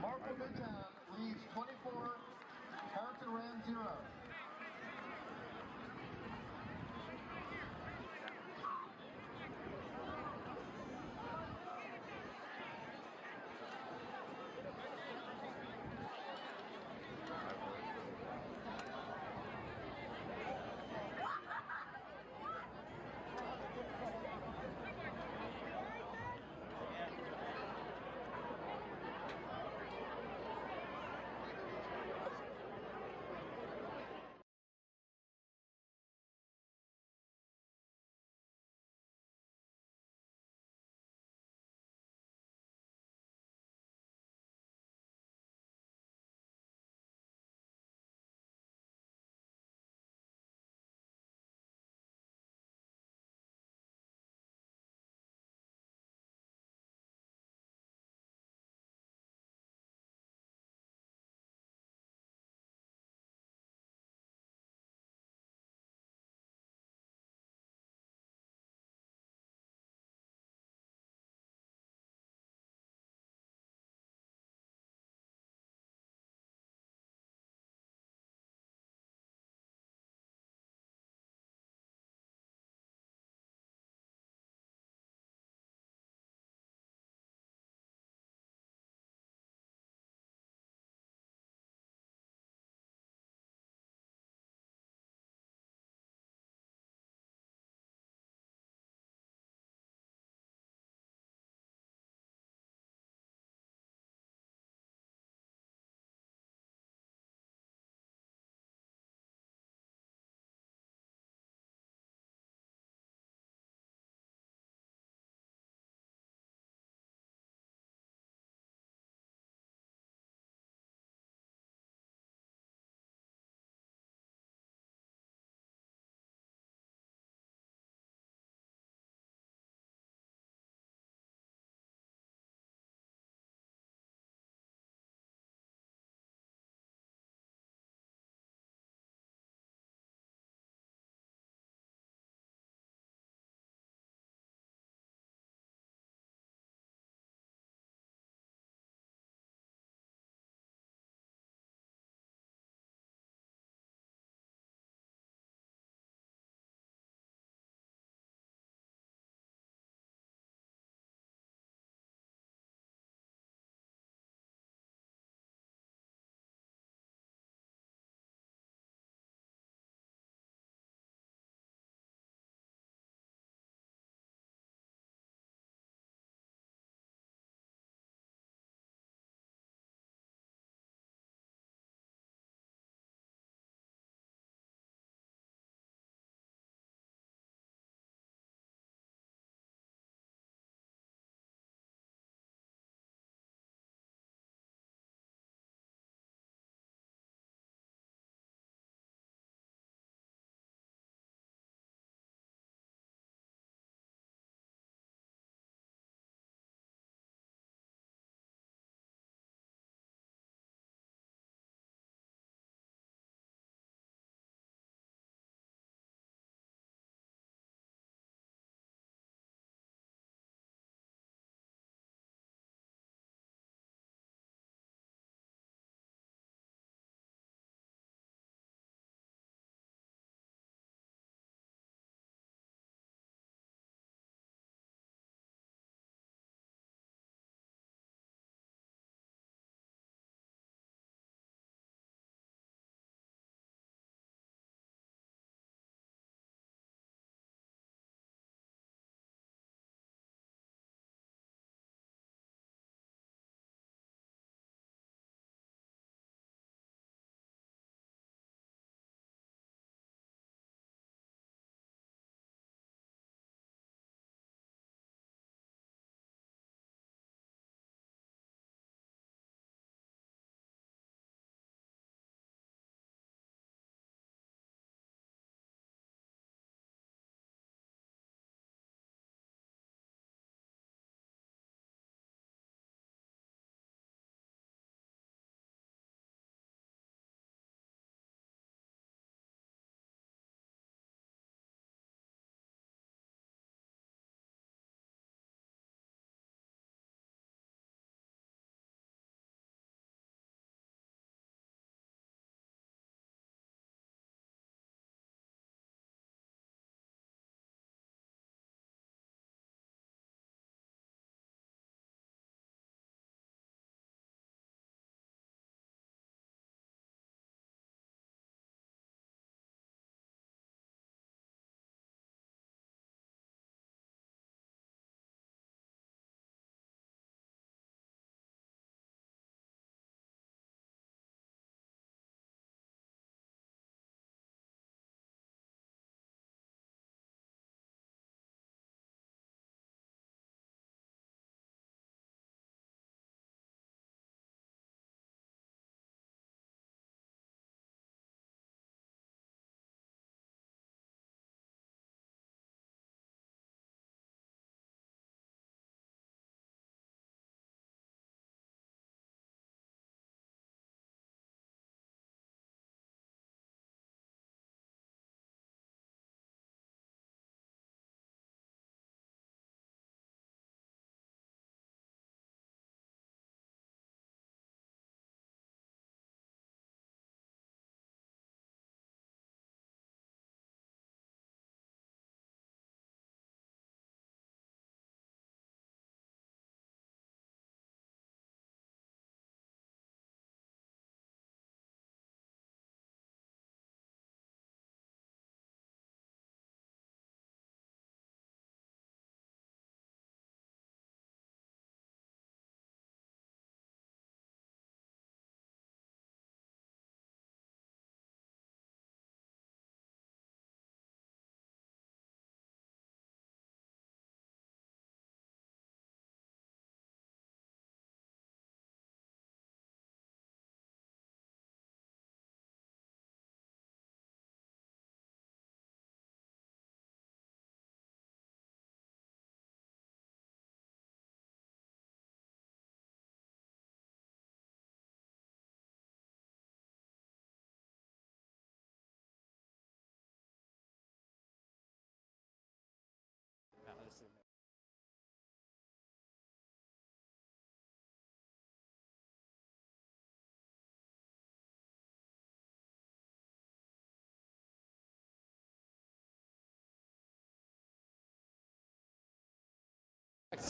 Marple Newtown leads 24, Harriton Rams 0.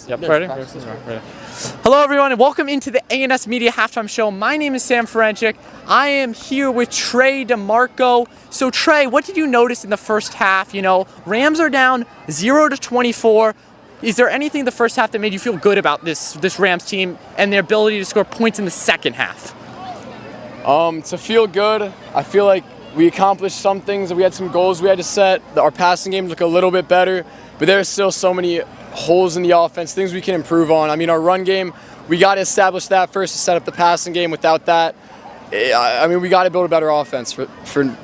Yep, ready? Hello, everyone, and welcome into the A&S Media Halftime Show. My name is Sam Ferencic. I am here with Trey DeMarco. So, Trey, what did you notice in the first half? You know, Rams are down 0-24. Is there anything in the first half that made you feel good about this Rams team and their ability to score points in the second half? To feel good, I feel like we accomplished some things. We had some goals we had to set. Our passing game looked a little bit better, but there are still so many holes in the offense, things we can improve on. I mean, our run game, we got to establish that first to set up the passing game. Without that, I mean, we got to build a better offense. For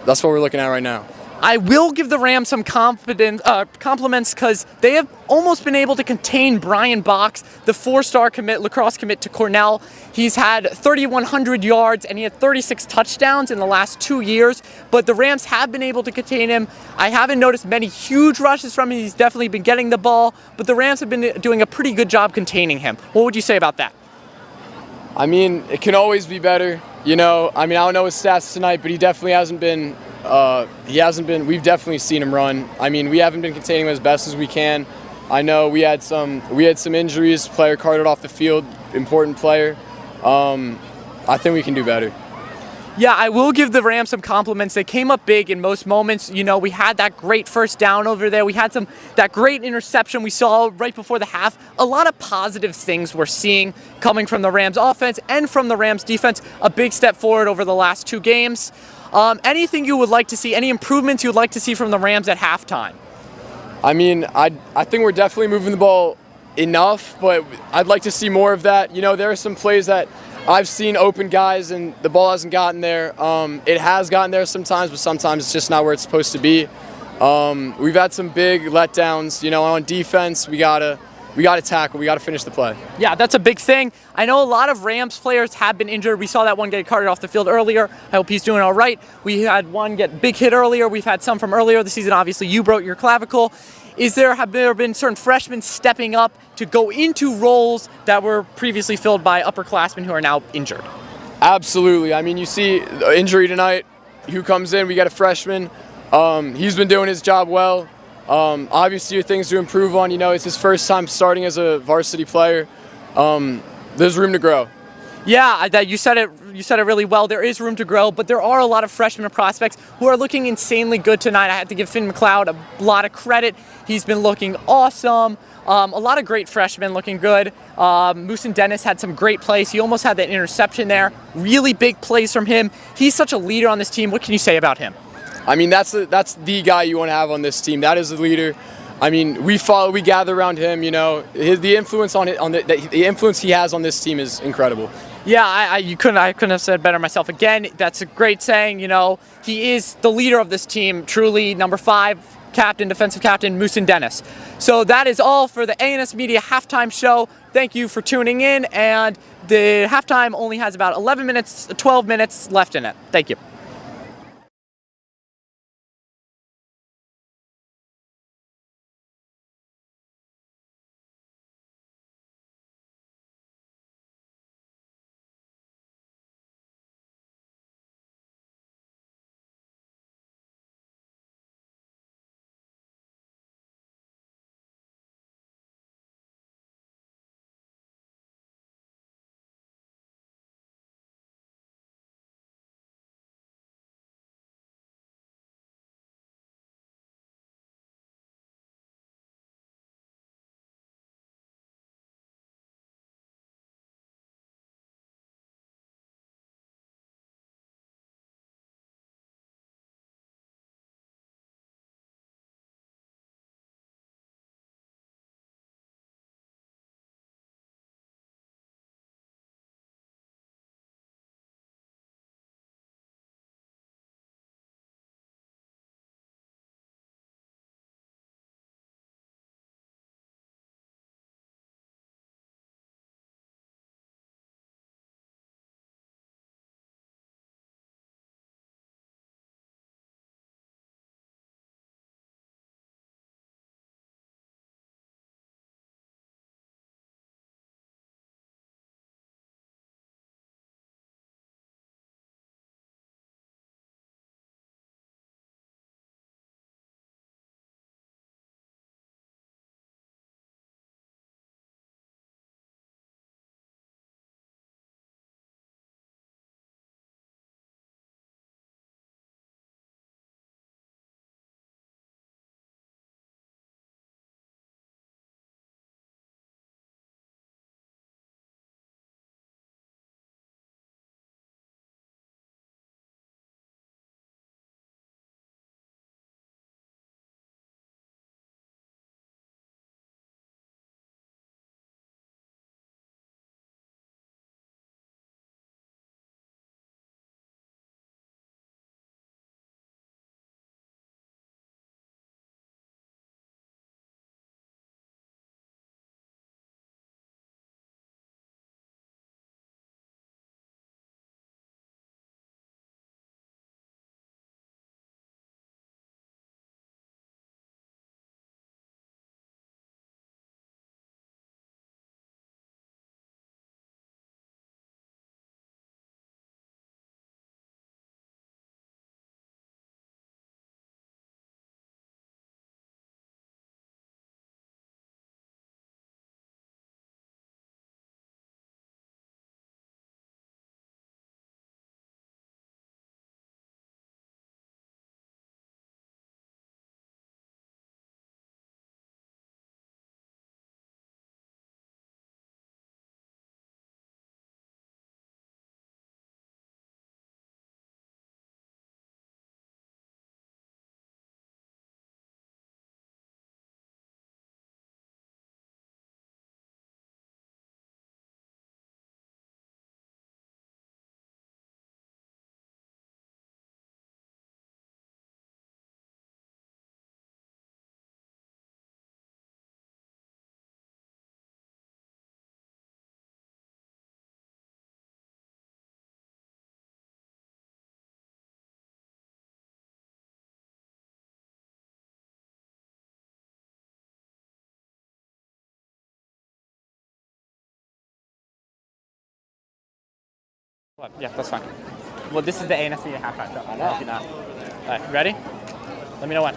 that's what we're looking at right now. I will give the Rams some compliments because they have almost been able to contain Brian Box, the four-star lacrosse commit to Cornell. He's had 3,100 yards and he had 36 touchdowns in the last 2 years, but the Rams have been able to contain him. I haven't noticed many huge rushes from him. He's definitely been getting the ball, but the Rams have been doing a pretty good job containing him. What would you say about that? I mean, it can always be better. You know, I mean, I don't know his stats tonight, but he definitely hasn't been. We've definitely seen him run. I mean, we haven't been containing him as best as we can. I know we had some injuries. Player carted off the field, important player. I think we can do better. Yeah, I will give the Rams some compliments. They came up big in most moments. You know, we had that great first down over there. We had that great interception we saw right before the half. A lot of positive things we're seeing coming from the Rams offense and from the Rams defense. A big step forward over the last 2 games. Anything you would like to see, any improvements you would like to see from the Rams at halftime? I mean, I think we're definitely moving the ball enough, but I'd like to see more of that. You know, there are some plays that I've seen open guys and the ball hasn't gotten there. It has gotten there sometimes, but sometimes it's just not where it's supposed to be. We've had some big letdowns. You know, on defense, we gotta tackle. We gotta finish the play. Yeah, that's a big thing. I know a lot of Rams players have been injured. We saw that one get carted off the field earlier. I hope he's doing all right. We had one get big hit earlier. We've had some from earlier this season. Obviously, you broke your clavicle. Have there been certain freshmen stepping up to go into roles that were previously filled by upperclassmen who are now injured? Absolutely. I mean, you see the injury tonight. Who comes in? We got a freshman. He's been doing his job well. Obviously, things to improve on. You know, it's his first time starting as a varsity player. There's room to grow. Yeah, you said it really well. There is room to grow, but there are a lot of freshman prospects who are looking insanely good tonight. I have to give Finn McLeod a lot of credit. He's been looking awesome. A lot of great freshmen looking good. Moose and Dennis had some great plays. He almost had that interception there. Really big plays from him. He's such a leader on this team. What can you say about him? I mean, that's the guy you want to have on this team. That is the leader. I mean, we gather around him. You know, the influence the influence he has on this team is incredible. Yeah, I couldn't have said it better myself. Again, that's a great saying. You know, he is the leader of this team. Truly, number 5 captain, defensive captain, Moose and Dennis. So that is all for the A&S Media Halftime Show. Thank you for tuning in, and the halftime only has about 12 minutes left in it. Thank you. What? Yeah, that's fine. Well, this is the ANSB halftime show. I know. Not. All right, ready? Let me know when.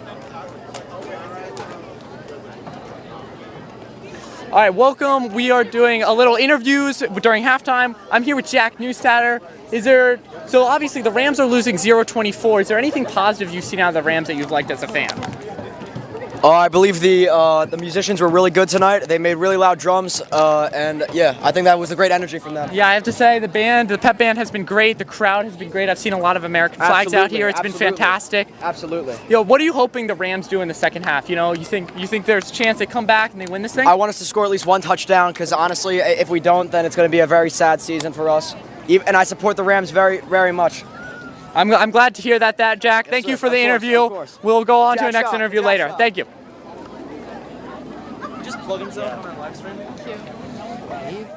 All right, welcome. We are doing a little interviews during halftime. I'm here with Jack Newstatter. So obviously the Rams are losing 0-24. Is there anything positive you've seen out of the Rams that you've liked as a fan? I believe the musicians were really good tonight. They made really loud drums, and yeah, I think that was a great energy from them. Yeah, I have to say the pep band has been great. The crowd has been great. I've seen a lot of American flags out here. It's been fantastic. Absolutely. What are you hoping the Rams do in the second half? You think there's a chance they come back and they win this thing? I want us to score at least one touchdown because honestly, if we don't, then it's going to be a very sad season for us. And I support the Rams very, very much. I'm glad to hear that, Jack. Thank you for the interview. Of course. We'll go on to the next interview later. Thank you. Just plug himself on our live stream. Thank you.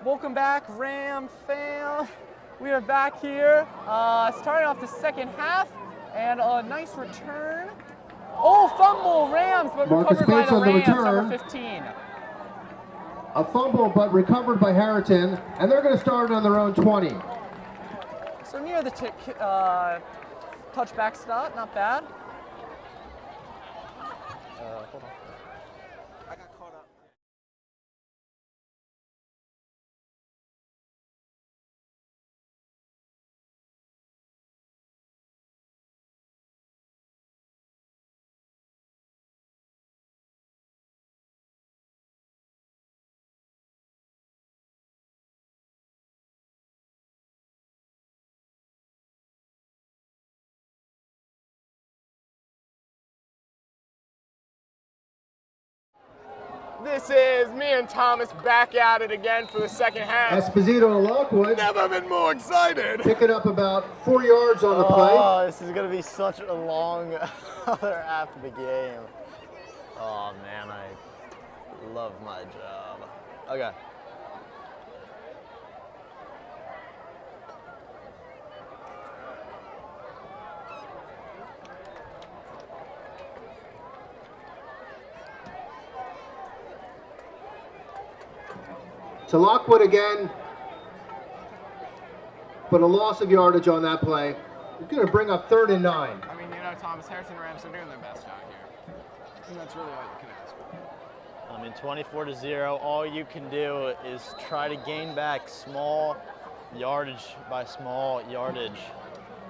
Welcome back, Ram fam. We are back here, starting off the second half, and a nice return. Oh, fumble, Rams, but Marcus recovered by Bates the on the Rams, return. number 15. A fumble, but recovered by Harriton, and they're going to start on their own 20. So near the touchback stop, not bad. Hold on. I got caught up. This is me and Thomas back at it again for the second half. Esposito and Lockwood Never been more excited. picking up about 4 yards on the play. Oh, this is going to be such a long other half of the game. Oh, man, I love my job. Okay. To Lockwood again, but a loss of yardage on that play. It's going to bring up 3rd and 9. I mean, Thomas, Harriton Rams are doing their best out here. And that's really all you can ask for. I mean, 24-0, all you can do is try to gain back small yardage by small yardage.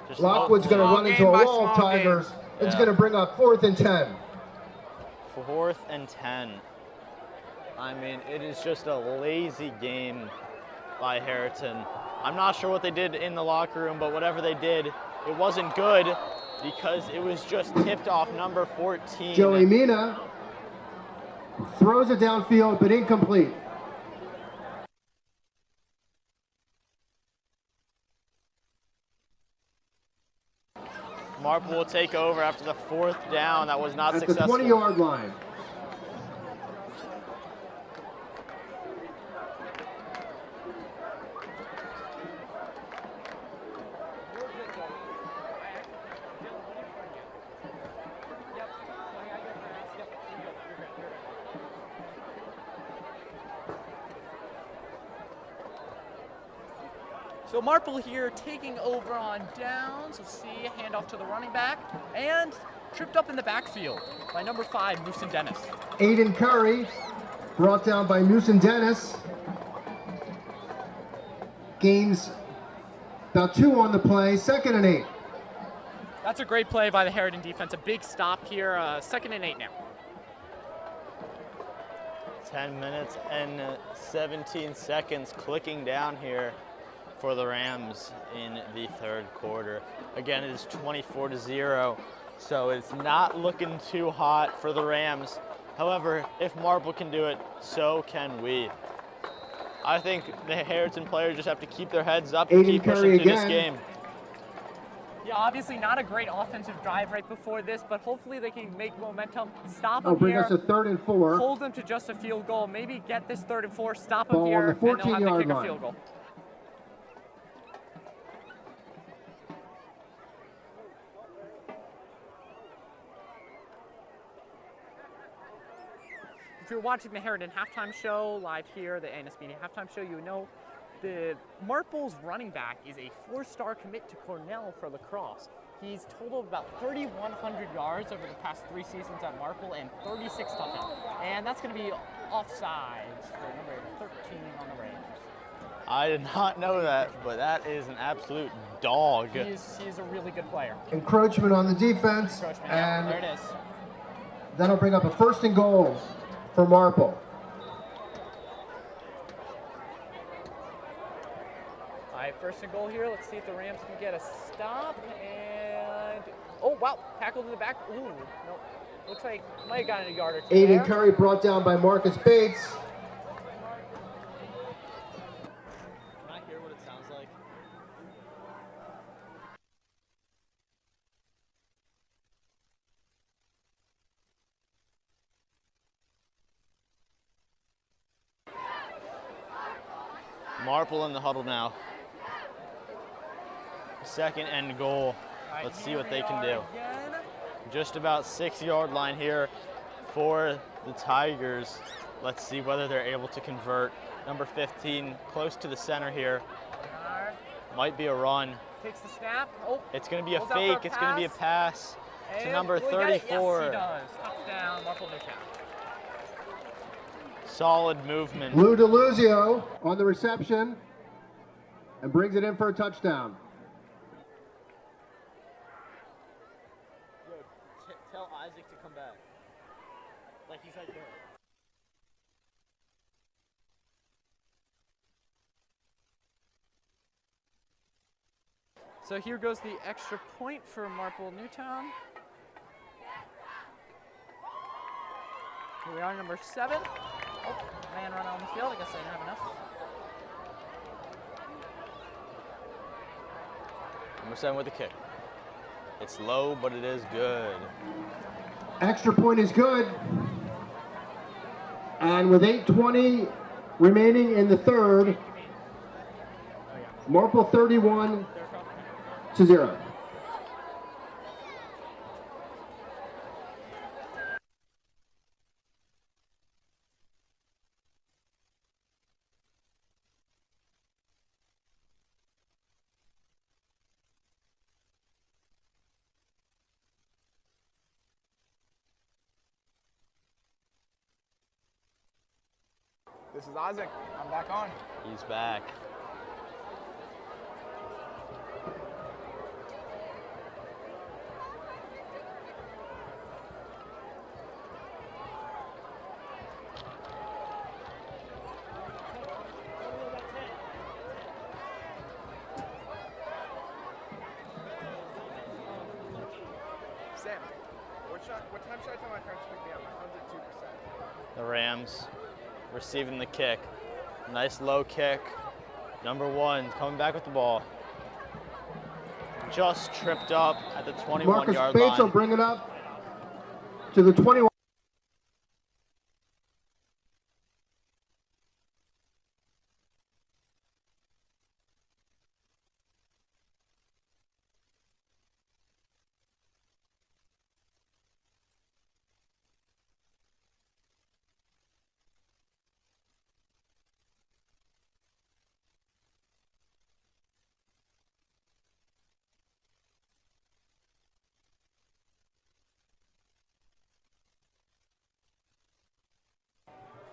Just Lockwood's going to run into a wall of Tigers. It's going to bring up 4th and 10. 4th and 10. I mean, it is just a lazy game by Harriton. I'm not sure what they did in the locker room, but whatever they did, it wasn't good because it was just tipped off number 14. Joey Mina throws it downfield, but incomplete. Marple will take over after the 4th down. That was not At the successful. 20-yard line. So Marple here taking over on downs. Let's see, handoff to the running back, and tripped up in the backfield by number 5, Moose and Dennis. Aiden Curry brought down by Moose and Dennis. Gains about 2 on the play, 2nd and 8. That's a great play by the Harriton defense. A big stop here, 2nd and 8 now. 10 minutes and 17 seconds clicking down here for the Rams in the 3rd quarter. Again, it is 24-0, so it's not looking too hot for the Rams. However, if Marple can do it, so can we. I think the Harriton players just have to keep their heads up and keep pushing through this game. Yeah, obviously not a great offensive drive right before this, but hopefully they can make momentum, stop them Bring here, us a 3rd and 4. hold them to just a field goal, maybe get this 3rd and 4, stop them Ball on here, the and they'll have to 14-yard kick a line. field goal. If you're watching the Harriton halftime show live here, the NSBN halftime show, you know the Marple's running back is a 4-star commit to Cornell for lacrosse. He's totaled about 3,100 yards over the past 3 seasons at Marple and 36 touchdowns. And that's going to be offsides for number 13 on the Rams. I did not know that, but that is an absolute dog. He's a really good player. Encroachment on the defense, and there it is. that'll bring up a 1st and goal for Marple. All right, 1st and goal here. Let's see if the Rams can get a stop. And, oh, wow, tackled in the back. Ooh, nope. Looks like might have gotten a yard or 2 Aiden there. Curry brought down by Marcus Bates. Can I hear what it sounds like? Marple in the huddle now. Second and goal. Let's see what they can do. Just about 6-yard line here for the Tigers. Let's see whether they're able to convert. Number 15 close to the center here. Might be a run. Takes the snap. Oh, it's going to be a fake. It's going to be a pass to number 34. Yes, he does. Touchdown, Marple Newtown. Solid movement. Lou DeLuzio on the reception and brings it in for a touchdown. Tell Isaac to come back. Like he's right there. So here goes the extra point for Marple Newtown. Here we are, number 7. Oh, man run on the field. I guess they didn't have enough. Number 7 with the kick. It's low, but it is good. Extra point is good. And with 8:20 remaining in the third, Marple 31-0. This is Isaac. I'm back on. He's back. Sam, what time should I tell my parents to pick me up? My phone's at 2%. The Rams receiving the kick. Nice low kick. Number 1 coming back with the ball. Just tripped up at the 21-yard Marcus line. Bates will bring it up to the 21.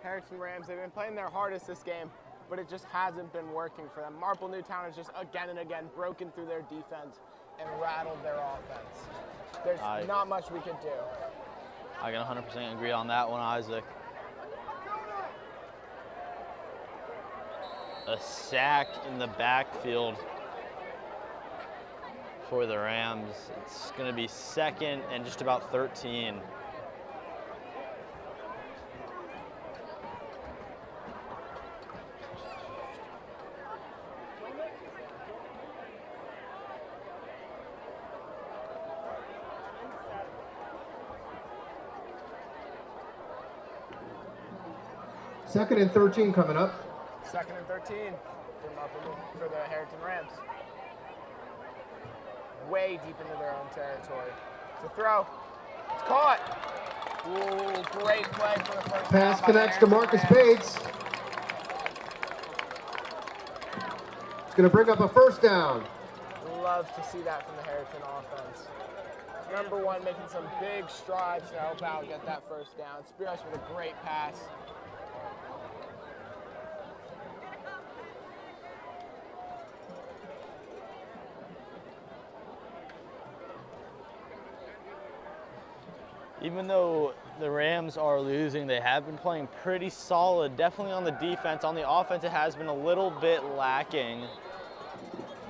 Harriton Rams, they've been playing their hardest this game, but it just hasn't been working for them. Marple Newtown has just again and again broken through their defense and rattled their offense. There's not much we could do. I can 100% agree on that one, Isaac. A sack in the backfield for the Rams. It's going to be 2nd and just about 13. Second and 13 coming up. 2nd and 13 for the Harriton Rams. Way deep into their own territory. It's a throw. It's caught. Ooh, great play for the first Pass down by connects the to Marcus Harriton Rams. Bates. It's going to bring up a first down. Love to see that from the Harriton offense. Number 1 making some big strides to help out get that first down. Spears with a great pass. Even though the Rams are losing, they have been playing pretty solid, definitely on the defense. On the offense, it has been a little bit lacking.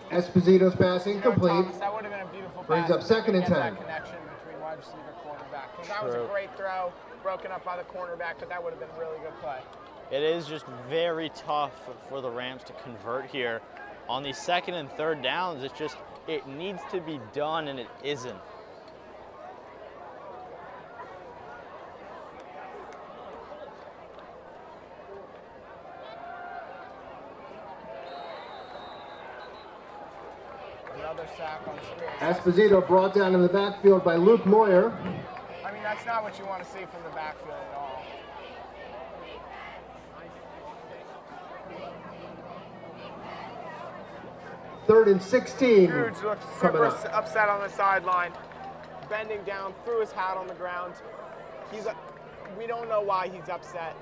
Esposito's pass incomplete. Thomas, that would have been a beautiful Brings pass. up 2nd and 10. That connection between wide receiver and cornerback. 'Cause that was a great throw, broken up by the cornerback, but that would have been a really good play. It is just very tough for the Rams to convert here. On these 2nd and 3rd downs, it's just, it needs to be done, and it isn't. Esposito brought down in the backfield by Luke Moyer. I mean, that's not what you want to see from the backfield at all. Third and 16. Googe looks super upset on the sideline, bending down, threw his hat on the ground. We don't know why he's upset,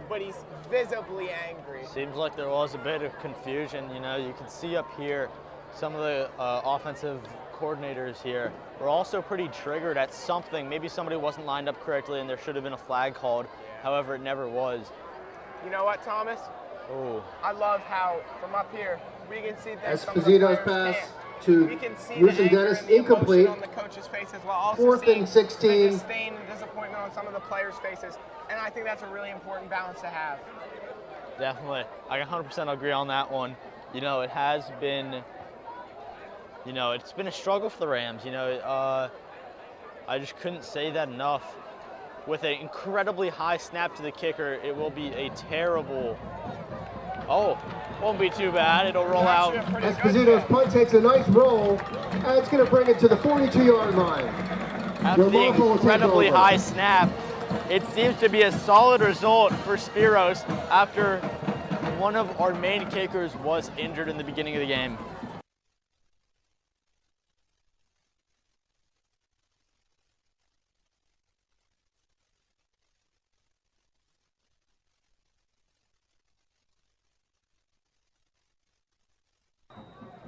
but he's visibly angry. Seems like there was a bit of confusion. You know, you can see up here some of the offensive coordinators here were also pretty triggered at something. Maybe somebody wasn't lined up correctly and there should have been a flag called. However, it never was. You know what, Thomas? Oh. I love how from up here we can see that Esposito's pass to Newtown Dennis, incomplete. On the coach's face as well. Also Fourth and 16. The disdain and disappointment on some of the players' faces, and I think that's a really important balance to have. Definitely, I 100% agree on that one. You know, it has been. You know, it's been a struggle for the Rams. You know, I just couldn't say that enough. With an incredibly high snap to the kicker, it will be a terrible. Oh, won't be too bad. It'll roll out. Esposito's punt takes a nice roll, and it's going to bring it to the 42-yard line. After the incredibly high snap, it seems to be a solid result for Spiros after one of our main kickers was injured in the beginning of the game.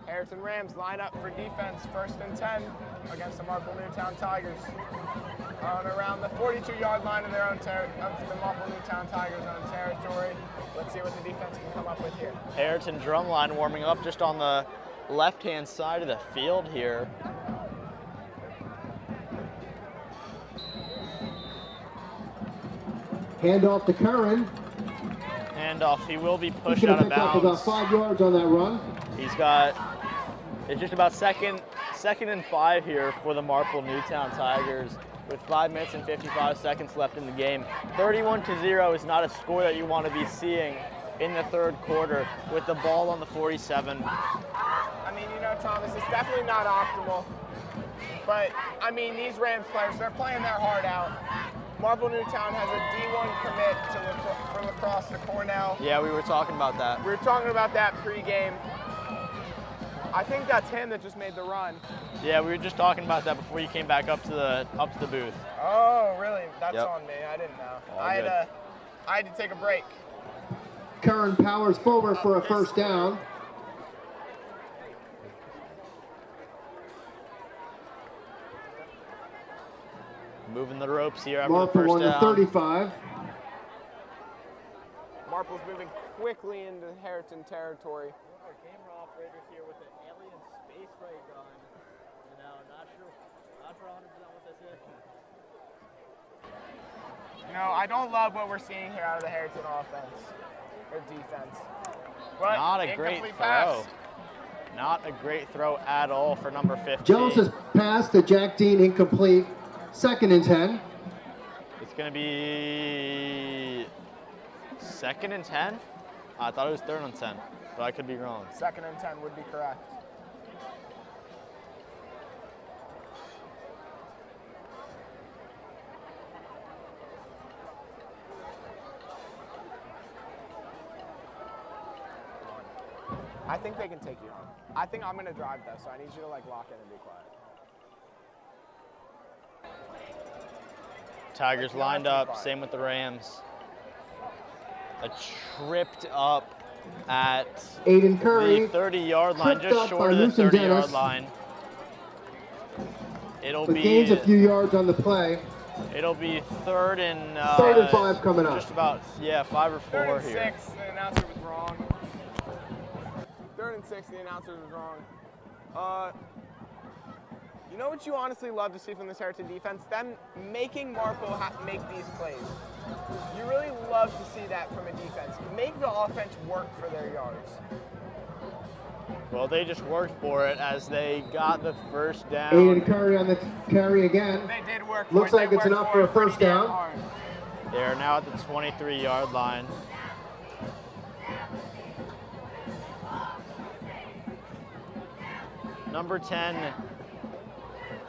Harriton Rams line up for defense, 1st and 10 against the Marple Newtown Tigers. On around the 42-yard line of their own the Marple Newtown Tigers' own territory. Let's see what the defense can come up with here. Harriton drumline warming up just on the left-hand side of the field here. Handoff to Curran. Handoff, he will be pushed He's out of pick up bounds. about 5 yards on that run. He's got, it's just about second and 5 here for the Marple Newtown Tigers with 5 minutes and 55 seconds left in the game. 31-0 is not a score that you want to be seeing in the third quarter with the ball on the 47. I mean, you know, Thomas, it's definitely not optimal. But, I mean, these Rams players, they're playing their heart out. Marple Newtown has a D1 commit for lacrosse to Cornell. Yeah, we were talking about that. We were talking about that pre-game. I think that's him that just made the run. Yeah, we were just talking about that before you came back up to the booth. Oh, really? That's Yep. on me. I didn't know. All I good. had to take a break. Curran powers forward for a first down. Moving the ropes here after Marple the on first the down. 35. Marple's moving quickly into Harriton territory. Our camera operators here with an alien space ray gun. You know, not sure 100% what this is. You know, I don't love what we're seeing here out of the Harriton offense or defense. But Not a great incomplete throw. pass. Not a great throw at all for number 15. Jones' pass to Jack Dean incomplete. 2nd and 10. It's going to be 2nd and 10? I thought it was 3rd and 10, but I could be wrong. 2nd and 10 would be correct. I think they can take you home. I think I'm going to drive though, so I need you to like lock in and be quiet. Tigers lined up, same with the Rams. A tripped up at Aiden Curry. the 30-yard line, tripped just up short by of the Newtown 30-yard Dennis. line. It'll But gains a few yards on the play. It'll be 3rd and 5 coming up. Just about, yeah, 5 or 4 3rd and here. 6, the announcer was wrong. 3rd and 6, the announcer was wrong. You know what you honestly love to see from this Harriton defense? Them making Marple make these plays. You really love to see that from a defense. Make the offense work for their yards. Well, they just worked for it as they got the first down. Aiden Curry on the carry again. They did work for Looks it. like They it's worked enough for for a it pretty first damn down. hard. They are now at the 23-yard line. Number 10,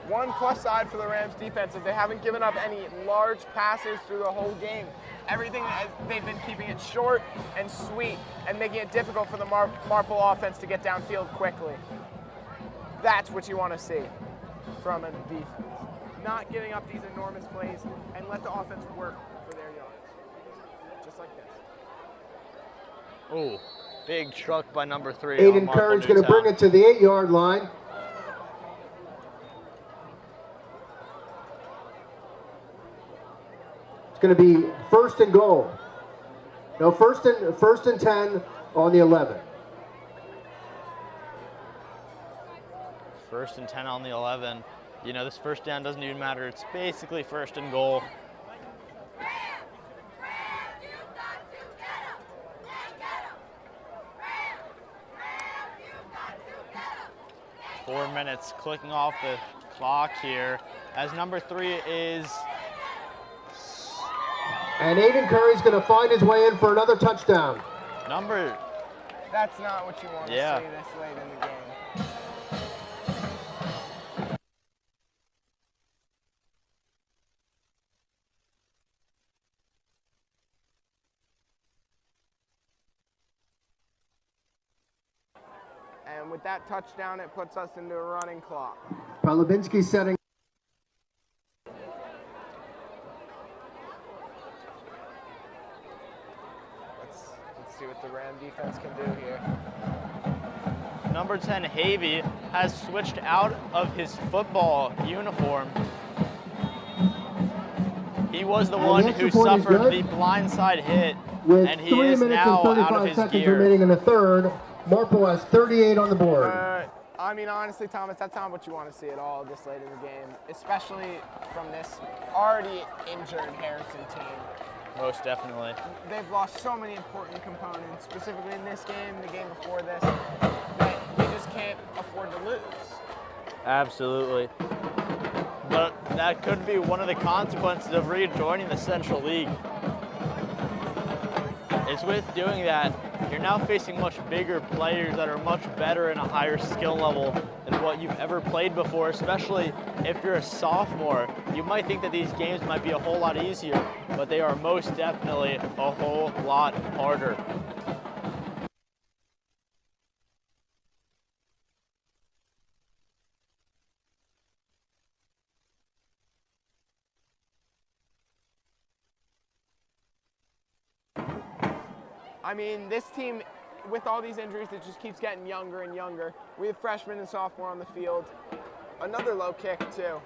One plus side for the Rams defense is they haven't given up any large passes through the whole game. Everything, they've been keeping it short and sweet and making it difficult for the Marple offense to get downfield quickly. That's what you want to see from a defense. Not giving up these enormous plays and let the offense work for their yards. Just like this. Ooh, big truck by number 3. Aiden Curran's going to bring it to the 8-yard line. It's going to be first and goal. No, first and 10 on the 11. First and 10 on the 11. You know, this first down doesn't even matter. It's basically first and goal. Four minutes clicking off the clock here as number 3 is... And Aiden Curry's going to find his way in for another touchdown. That's not what you want to see this late in the game. And with that touchdown, it puts us into a running clock. Palabinski setting. Let's see what the Ram defense can do here. Number 10, Havey, has switched out of his football uniform. He was the one who suffered the blindside hit, and he is now out of his gear. 3 minutes and 35 seconds remaining in the third. Marple has 38 on the board. I mean, honestly, Thomas, that's not what you want to see at all this late in the game, especially from this already injured Harriton team. Most definitely. They've lost so many important components, specifically in this game, the game before this, that they just can't afford to lose. Absolutely. But that could be one of the consequences of rejoining the Central League. Is with doing that, you're now facing much bigger players that are much better in a higher skill level than what you've ever played before, especially if you're a sophomore. You might think that these games might be a whole lot easier, but they are most definitely a whole lot harder. I mean, this team, with all these injuries, it just keeps getting younger and younger. We have freshmen and sophomore on the field. Another low kick, too.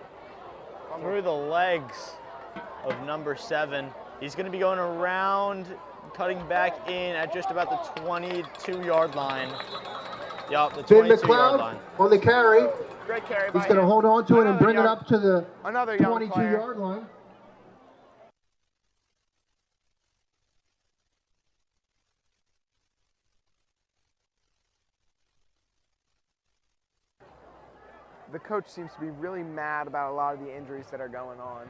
Through the legs of number 7. He's going to be going around, cutting back in at just about the 22-yard line. Yup, the 22-yard line. On the carry. Great carry He's going to hold on to it and bring it up to the 22-yard line. The coach seems to be really mad about a lot of the injuries that are going on.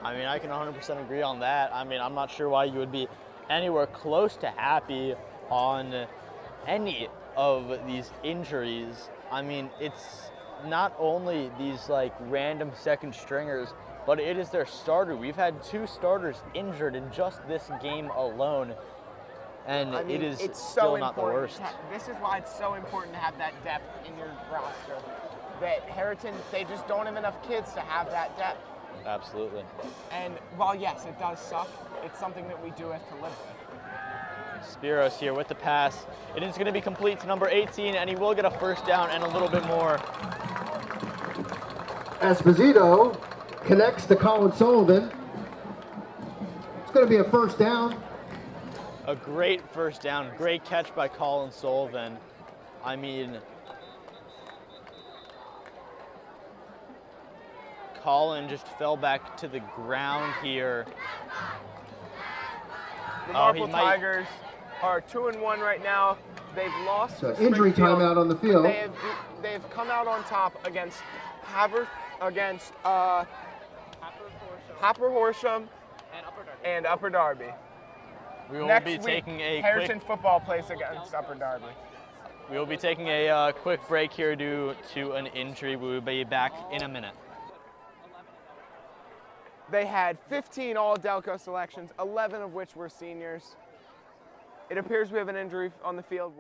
I mean, I can 100% agree on that. I mean, I'm not sure why you would be anywhere close to happy on any of these injuries. I mean, it's not only these like random second stringers, but it is their starter. We've had 2 starters injured in just this game alone. And I mean, it's still not the worst. This is why it's so important to have that depth in your roster. That Harriton, they just don't have enough kids to have that depth. Absolutely. And while yes, it does suck, it's something that we do have to live with. Spiros here with the pass. It is going to be complete to number 18, and he will get a first down and a little bit more. Esposito connects to Colin Sullivan. It's going to be a first down. A great first down, great catch by Colin Sullivan. I mean, Colin just fell back to the ground here. The Marple Tigers are 2-1 right now. They've lost. So injury timeout on the field. They've come out on top against Hopper Horsham and Upper Darby. We will Next be week, taking a Harriton football plays against Upper Darby. We will be taking a quick break here due to an injury. We will be back in a minute. They had 15 All-Delco selections, 11 of which were seniors. It appears we have an injury on the field.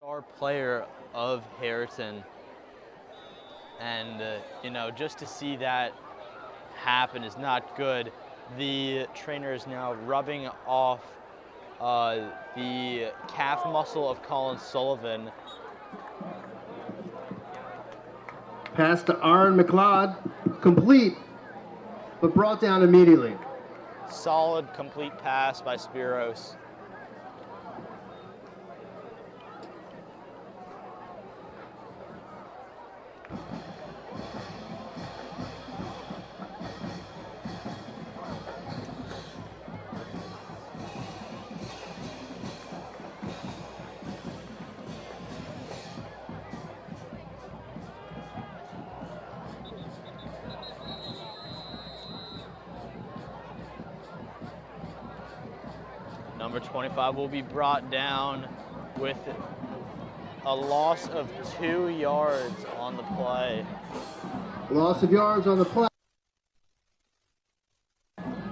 Star player of Harriton, and you know, just to see that happen is not good. The trainer is now rubbing off the calf muscle of Colin Sullivan. Pass to Aaron McLeod, complete, but brought down immediately. Solid, complete pass by Spiros. Number 25 will be brought down with a loss of 2 yards on the play. Loss of yards on the play.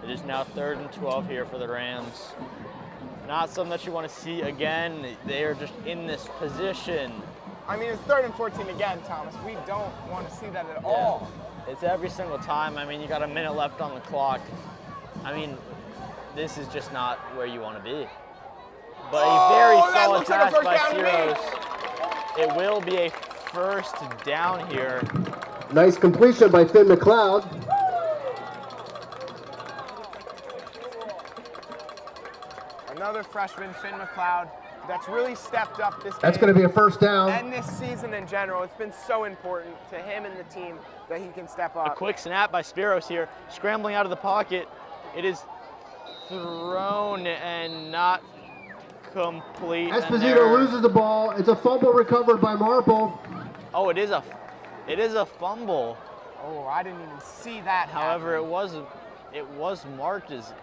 It is now 3rd and 12 here for the Rams. Not something that you want to see again. They are just in this position. I mean, it's 3rd and 14 again, Thomas. We don't want to see that at all. It's every single time. I mean, you got a minute left on the clock. I mean, this is just not where you want to be. But a very solid pass by Spiros. It will be a 1st down here. Nice completion by Finn McLeod. Another freshman, Finn McLeod, that's really stepped up this game. That's going to be a 1st down. And this season in general. It's been so important to him and the team that he can step up. A quick snap by Spiros here, scrambling out of the pocket. It is thrown and not complete. Esposito loses the ball. It's a fumble recovered by Marple. Oh, it is a fumble. Oh, I didn't even see that. However, it was marked as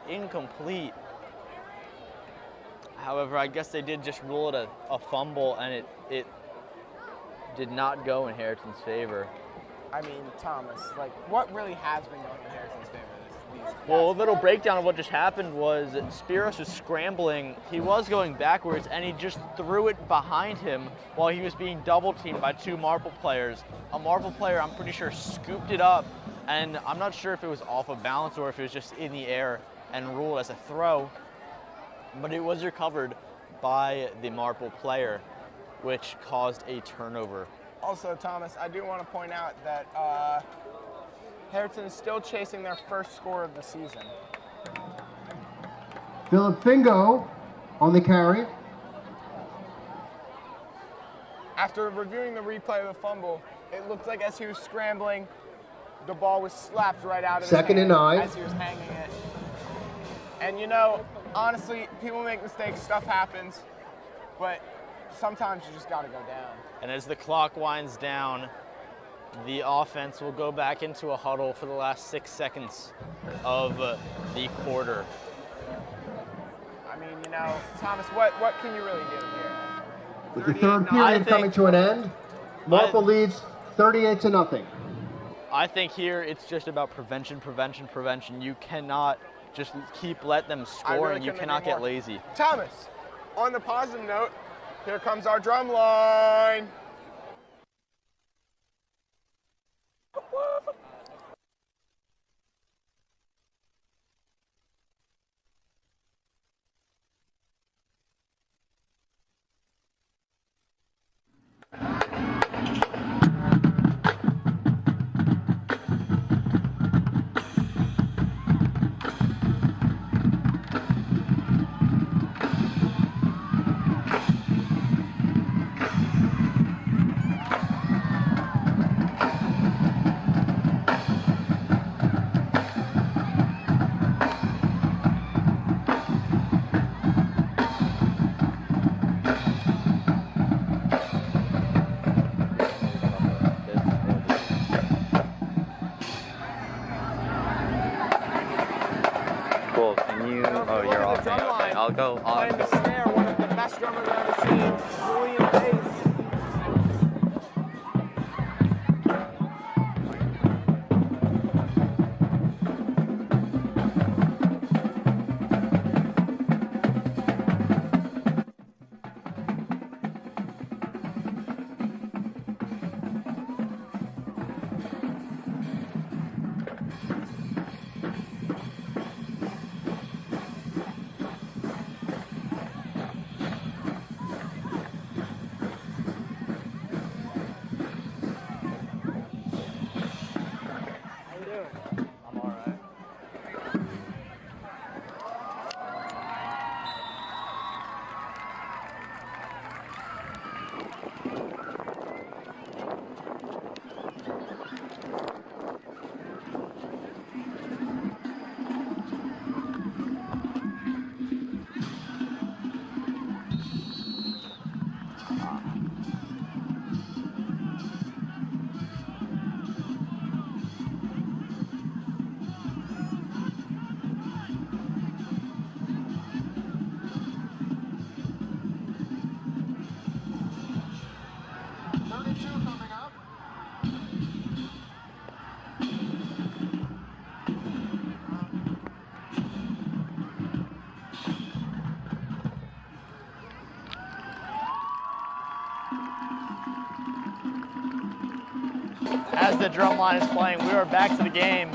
incomplete. However, I guess they did just rule it a fumble, and it did not go in Harriton's favor. I mean, Thomas, like, what really has been going in Harrison's favor? Well, a little breakdown of what just happened was Spiros was scrambling. He was going backwards, and he just threw it behind him while he was being double-teamed by 2 Marple players. A Marple player, I'm pretty sure, scooped it up, and I'm not sure if it was off of balance or if it was just in the air and ruled as a throw, but it was recovered by the Marple player, which caused a turnover. Also, Thomas, I do want to point out that Harriton is still chasing their 1st score of the season. Philip Fingo on the carry. After reviewing the replay of the fumble, it looked like as he was scrambling, the ball was slapped right out of his hand 2nd and 9. as he was hanging it. And you know, honestly, people make mistakes, stuff happens, but sometimes you just got to go down. And as the clock winds down, the offense will go back into a huddle for the last 6 seconds of the quarter. I mean, you know, Thomas, what can you really do here? With the 3rd period coming to an end, Marple leads 38-0. I think here it's just about prevention. You cannot just let them score, and you cannot get lazy. Thomas, on the positive note, here comes our drum line. Cool. Can you? Oh, you're off. Okay, I'll go Playing on. the snare, one of the best drummers I've ever seen, Julian Pace. As the drum line is playing, we are back to the game.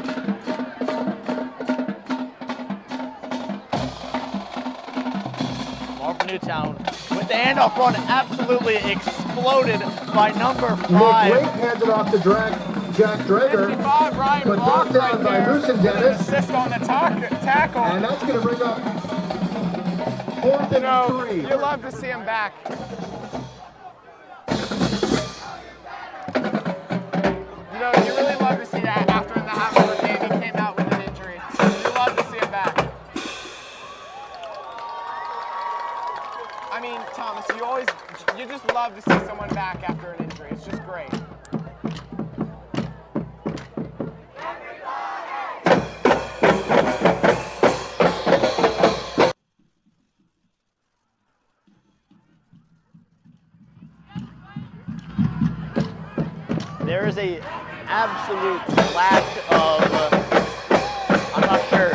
Marple Newtown with the handoff run absolutely exploded by number 5. Nick Wake hands it off to Jack Drager, 55, Ryan but Block knocked down right by there. Lucen Dennis. Assist on the tackle. And that's going to bring up 4th and 3. You love to see him back. You know, you really love to see that after in the half of the game he came out with an injury. You love to see him back. I mean, Thomas, you just love to see someone back after an injury. It's just great. There is a absolute lack of, I'm not sure,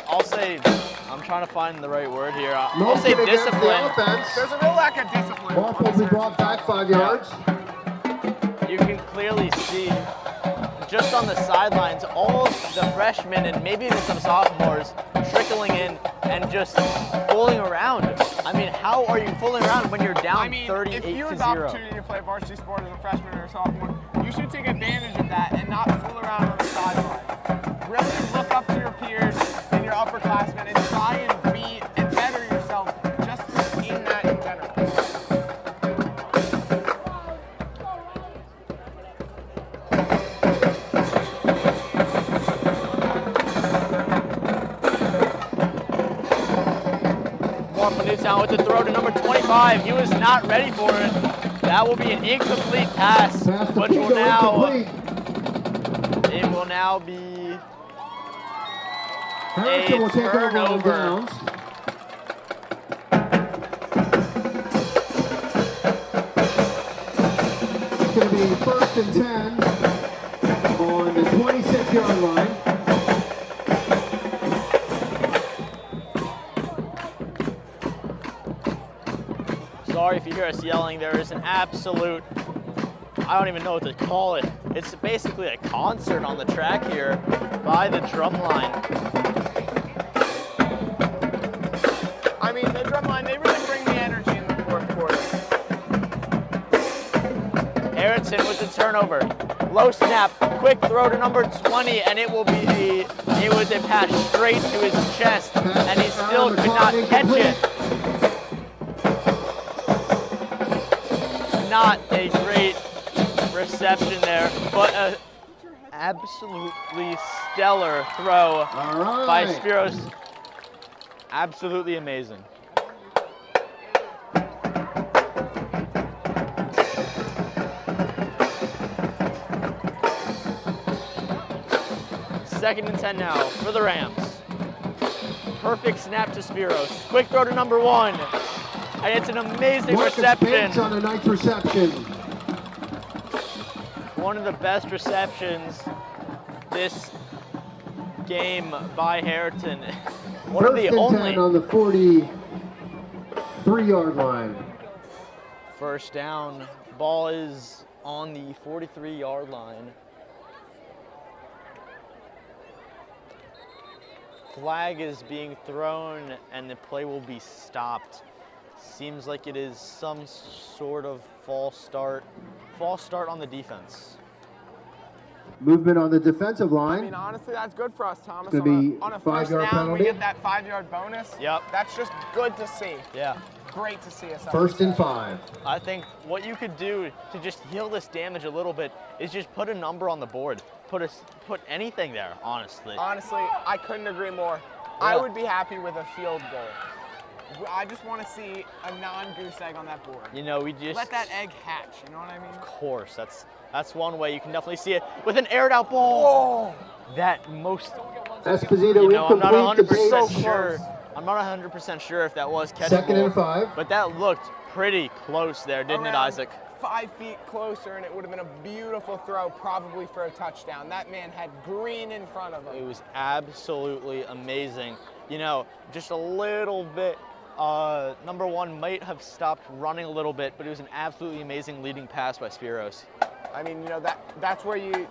I'll say, I'm trying to find the right word here. I'll say discipline. There's a real lack of discipline. Marple will be brought back 5 yards. You can clearly see, just on the sidelines, all of the freshmen and maybe even some sophomores trickling in and just fooling around. I mean, how are you fooling around when you're down 38-0? If you have the opportunity to play varsity sport as a freshman or a sophomore, you should take advantage of that and not fool around on the sideline. Really look up to your peers and your upperclassmen and try and be and better yourself just in that in general. Newtown with the throw to number 25. He was not ready for it. That will be an incomplete pass, which will now, it will now be Harriton will take over on turnover. downs. It's going to be 1st and 10 on the 26-yard line. Sorry if you hear us yelling. There is an absolute, I don't even know what to call it. It's basically a concert on the track here by the drum line. I mean, the drum line, they really bring the energy in the 4th quarter. Harriton with the turnover. Low snap, quick throw to number 20, and it will be it was a pass straight to his chest, and he still could not catch it. Not a great reception there, but an absolutely stellar throw by Spiros. Absolutely amazing. 2nd and 10 now for the Rams. Perfect snap to Spiros. Quick throw to number 1. And it's an amazing reception. On a nice reception. One of the best receptions this game by Harriton. One of the only. 10 on the 43-yard line. First down. Ball is on the 43-yard line. Flag is being thrown and the play will be stopped. Seems like it is some sort of false start on the defense. Movement on the defensive line. I mean, honestly, that's good for us, Thomas. It's gonna be on a 5-yard first down, penalty. we get that 5-yard bonus. Yep. That's just good to see. Yeah. Great to see us. 1st and 5. I think what you could do to just heal this damage a little bit is just put a number on the board. Put anything there, honestly. Honestly, I couldn't agree more. Yeah. I would be happy with a field goal. I just want to see a non-goose egg on that board. You know, we just let that egg hatch. You know what I mean? Of course, that's one way you can definitely see it with an aired out ball. Whoa. That most. Esposito You know, I'm not incomplete. 100% So sure. close. I'm not 100% sure if that was catchable. 2nd and 5. But that looked pretty close there, didn't it, Around Isaac? 5 feet closer, and it would have been a beautiful throw, probably for a touchdown. That man had green in front of him. It was absolutely amazing. You know, just a little bit. Number 1 might have stopped running a little bit, but it was an absolutely amazing leading pass by Spiros. I mean, you know, that's where the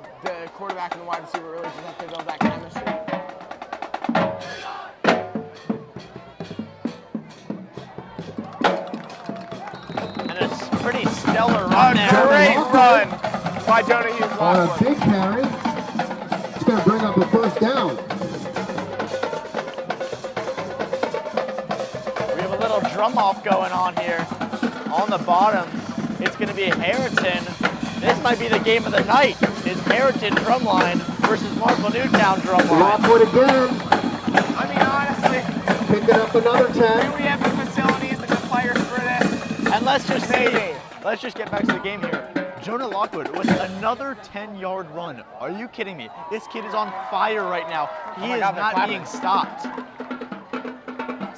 quarterback and the wide receiver really just have to build that chemistry. And a pretty stellar run there. Great run by Jonah Hughes. On a big carry. It's going to bring up a 1st down. We have a little drum off going on here. On the bottom, it's going to be Harriton. This might be the game of the night. It's Harriton drumline versus Marple Newtown drumline. Lockwood again. I mean, honestly, Picking up another 10. do we have the facilities and the players for this? And let's just Maybe. let's just get back to the game here. Jonah Lockwood with another 10-yard run. Are you kidding me? This kid is on fire right now. He is God, they're not clapping. being stopped.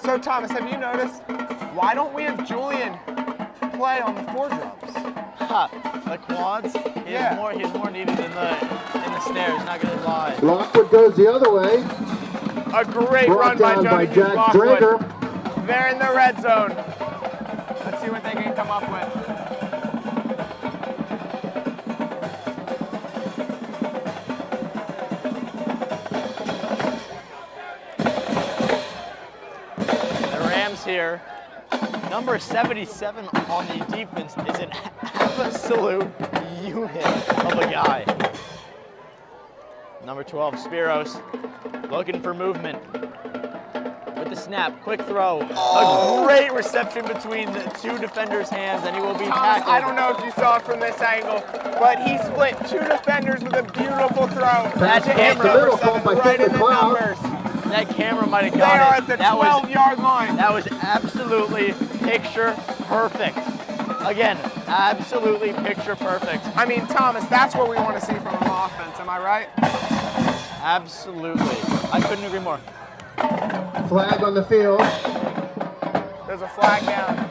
So, Thomas, have you noticed, why don't we have Julian play on the 4 drums? Ha, the quads. Yeah. He's more needed in the snares. Not gonna lie. Lockwood goes the other way. A great Brought run by down Jonah by Hughes Jack Lockwood. Drager. They're in the red zone. Let's see what they can come up with. The Rams here. Number 77 on the defense is an absolute unit of a guy. Number 12, Spiros, looking for movement. With the snap, quick throw. A great reception between the 2 defenders' hands, and he will be Thomas, tackled. I don't know if you saw it from this angle, but he split 2 defenders with a beautiful throw. That to camera- number Little fault 7, by right in the Cloud. numbers. That camera might have They got are it. at the That was 12-yard line. That was absolutely picture perfect. Again, absolutely picture perfect. I mean, Thomas, that's what we want to see from an offense, am I right? Absolutely. I couldn't agree more. Flag on the field. There's a flag down.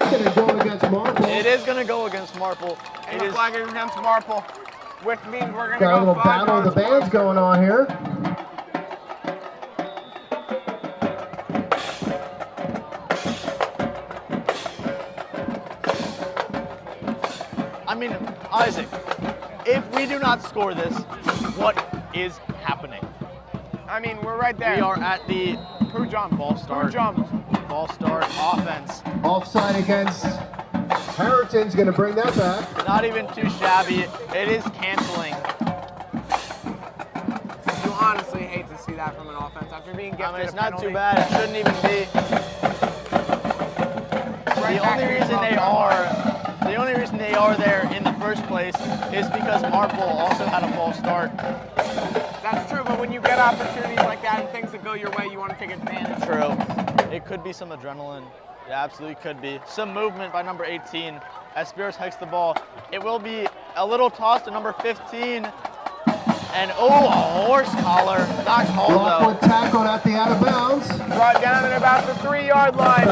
It's going to go against Marple. It is going to go against Marple. And It the is. flag is against Marple, which means we're going to Got a go little 5 battle of the yards bands going on here. I mean, Isaac, if we do not score this, what is happening? I mean, we're right there. We are at the Who jumped? Ball start. Who jumped? Ball start offense. Offside against Harriton's going to bring that back. Not even too shabby. It is canceling. You honestly hate to see that from an offense after being gifted I mean, it's a not penalty. too bad. It shouldn't even be. Right The back only to reason the they 12-yard line. are there in the first place is because Marple also had a false start. That's true, but when you get opportunities like that and things that go your way, you want to take advantage. True. It could be some adrenaline. It absolutely could be. Some movement by number 18 as Spiros hikes the ball. It will be a little toss to number 15. And oh, a horse collar. Not called though. Lockwood tackled at the out of bounds. Brought down at about the 3-yard line.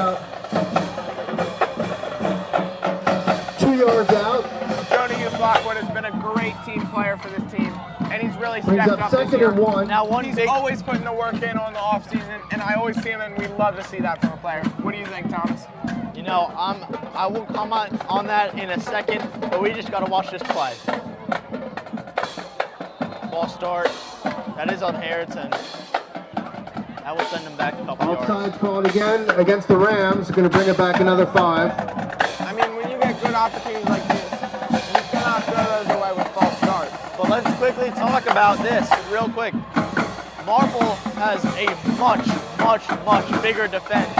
2 yards out. Jonah Hughes Lockwood has been a great team player for this team, and he's really Brings stepped up up this second year. and 1. Now He's always putting the work in on the offseason, and I always see him, and we love to see that from a player. What do you think, Thomas? You know, I will comment on that in a second, but we just got to watch this play. Ball start. That is on Harriton. That will send him back a couple yards. Outside's called again against the Rams. Going to bring it back another 5. I mean, when you get good opportunities like this, you cannot throw those away with false starts. But let's quickly talk about this real quick. Marple has a much bigger defense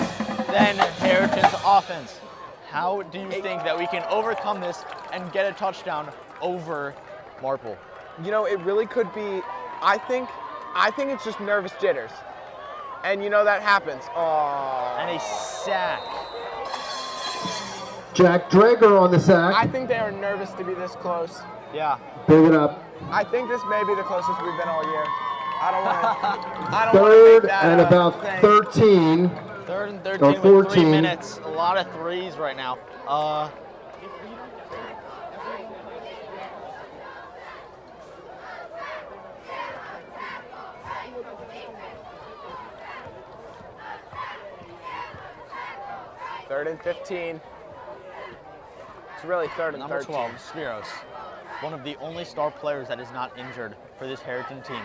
than Harriton's offense. How do you think that we can overcome this and get a touchdown over Marple? You know, it really could be. I think it's just nervous jitters, and you know that happens. Oh. And a sack. Jack Drager on the sack. I think they are nervous to be this close. Yeah. Bring it up. I think this may be the closest we've been all year. I don't want to. Third and about 13. Third and 13 Or with 3 14. minutes. A lot of threes right now. Third and 15. It's really third and Number 13. 12, Spiros. One of the only star players that is not injured for this Harriton team.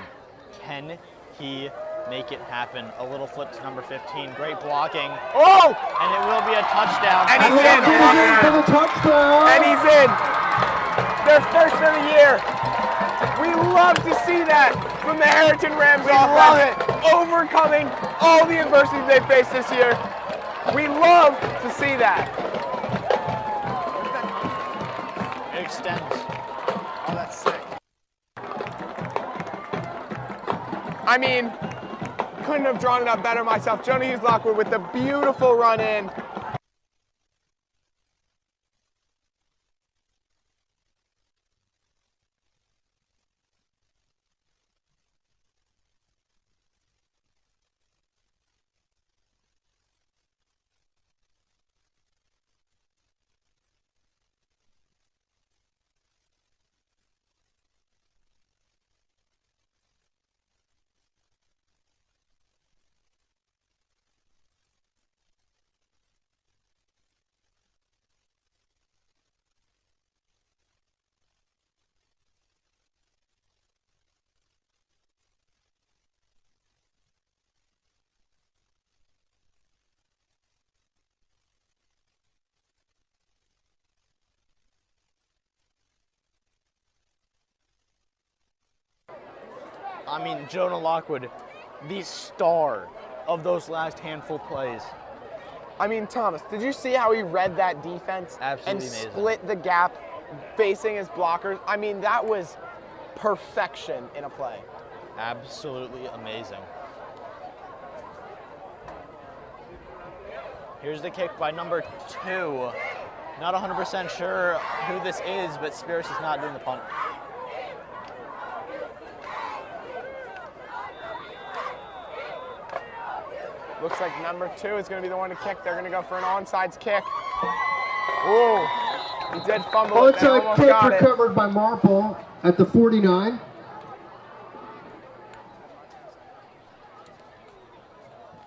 Can he make it happen? A little flip to number 15. Great blocking. Oh! And it will be a touchdown. And he's in. For the touchdown. And he's in. Their first of the year. We love to see that from the Harriton Rams offense. love it. Overcoming all the adversity they faced this year. We love to see that. It extends. Oh, that's sick. I mean, couldn't have drawn it up better myself. Jonah Hughes Lockwood with the beautiful run in. I mean, Jonah Lockwood, the star of those last handful plays. I mean, Thomas, did you see how he read that defense? Absolutely and amazing. Split the gap facing his blockers? I mean, that was perfection in a play. Absolutely amazing. Here's the kick by number 2. Not 100% sure who this is, but Spears is not doing the punt. Looks like number 2 is going to be the one to kick. They're going to go for an onside kick. Ooh, he did fumble it. They Onside almost kick got it. recovered by Marple at the 49.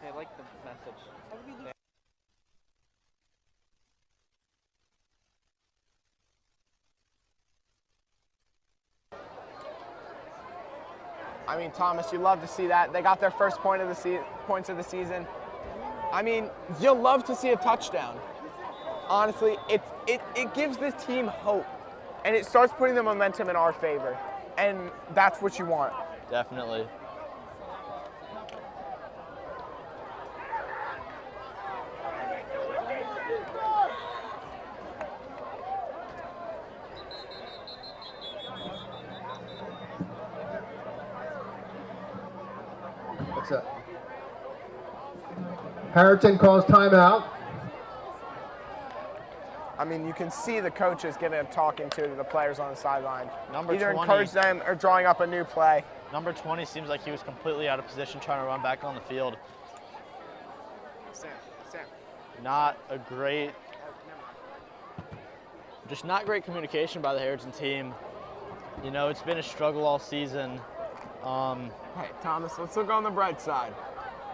I like the message. I mean, Thomas, you love to see that. They got their first points of the season. I mean, you'll love to see a touchdown. Honestly, it gives the team hope, and it starts putting the momentum in our favor, and that's what you want. Definitely. What's up? Harriton calls timeout. I mean, you can see the coaches getting a talking to the players on the sideline. Number Either 20. encourage them or drawing up a new play. Number 20 seems like he was completely out of position trying to run back on the field. Sam. Not a great, just not great communication by the Harriton team. You know, it's been a struggle all season. Hey, Thomas, let's look on the bright side.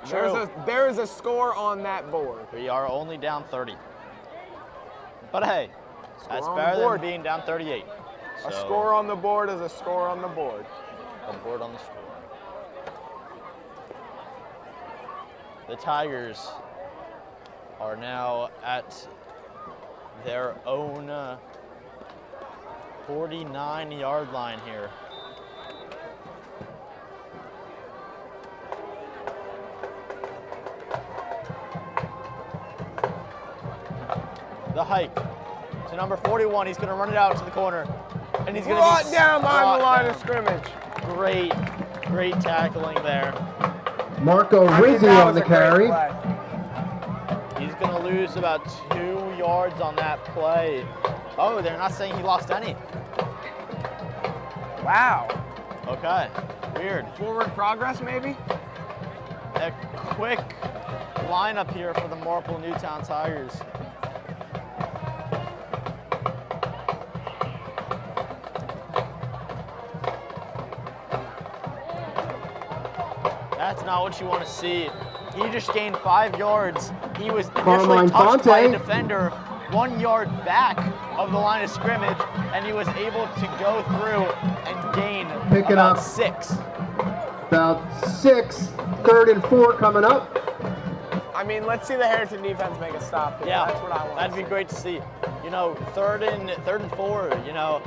True. There is a score on that board. We are only down 30. But hey, that's on the better board. than being down 38. A So, score on the board is a score on the board. a board on the score. The Tigers are now at their own 49-yard line here. The hike to number 41. He's going to run it out to the corner, and he's going to Brought be down brought behind the line of down. scrimmage. Great tackling there. Marco I mean, Rizzi that on was the a great carry. play. He's going to lose about 2 yards on that play. Oh, they're not saying he lost any. Wow. Okay, weird. Forward progress, maybe? A quick lineup here for the Marple Newtown Tigers. That's not what you want to see. He just gained 5 yards. He was initially Carmine touched by a Fonte. defender 1 yard back of the line of scrimmage, and he was able to go through and gain Pick it about up. 6. About 6, 3rd and 4 coming up. I mean, let's see the Harriton defense make a stop here. Yeah, That's what I want. that'd be great to see. You know, third and 4. You know,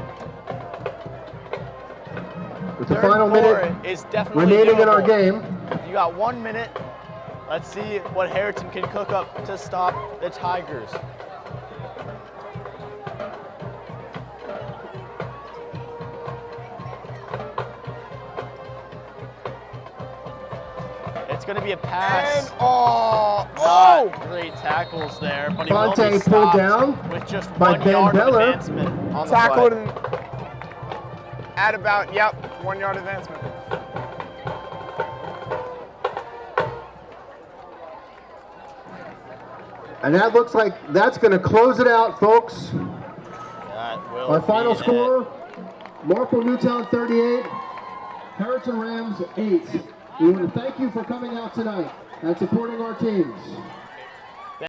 With the 3rd final and 4 minute is definitely remaining in our doable. game. You got 1 minute. Let's see what Harriton can cook up to stop the Tigers. It's going to be a pass. And Not great tackles there, but he will Fonte be pulled stopped down with just by 1 Ben yard of Beller. advancement on the tackled play. at about, 1 yard advancement. And that looks like that's going to close it out, folks. That will Our final be it. score, Marple Newtown 38, Harriton Rams 8. We want to thank you for coming out tonight and supporting our teams.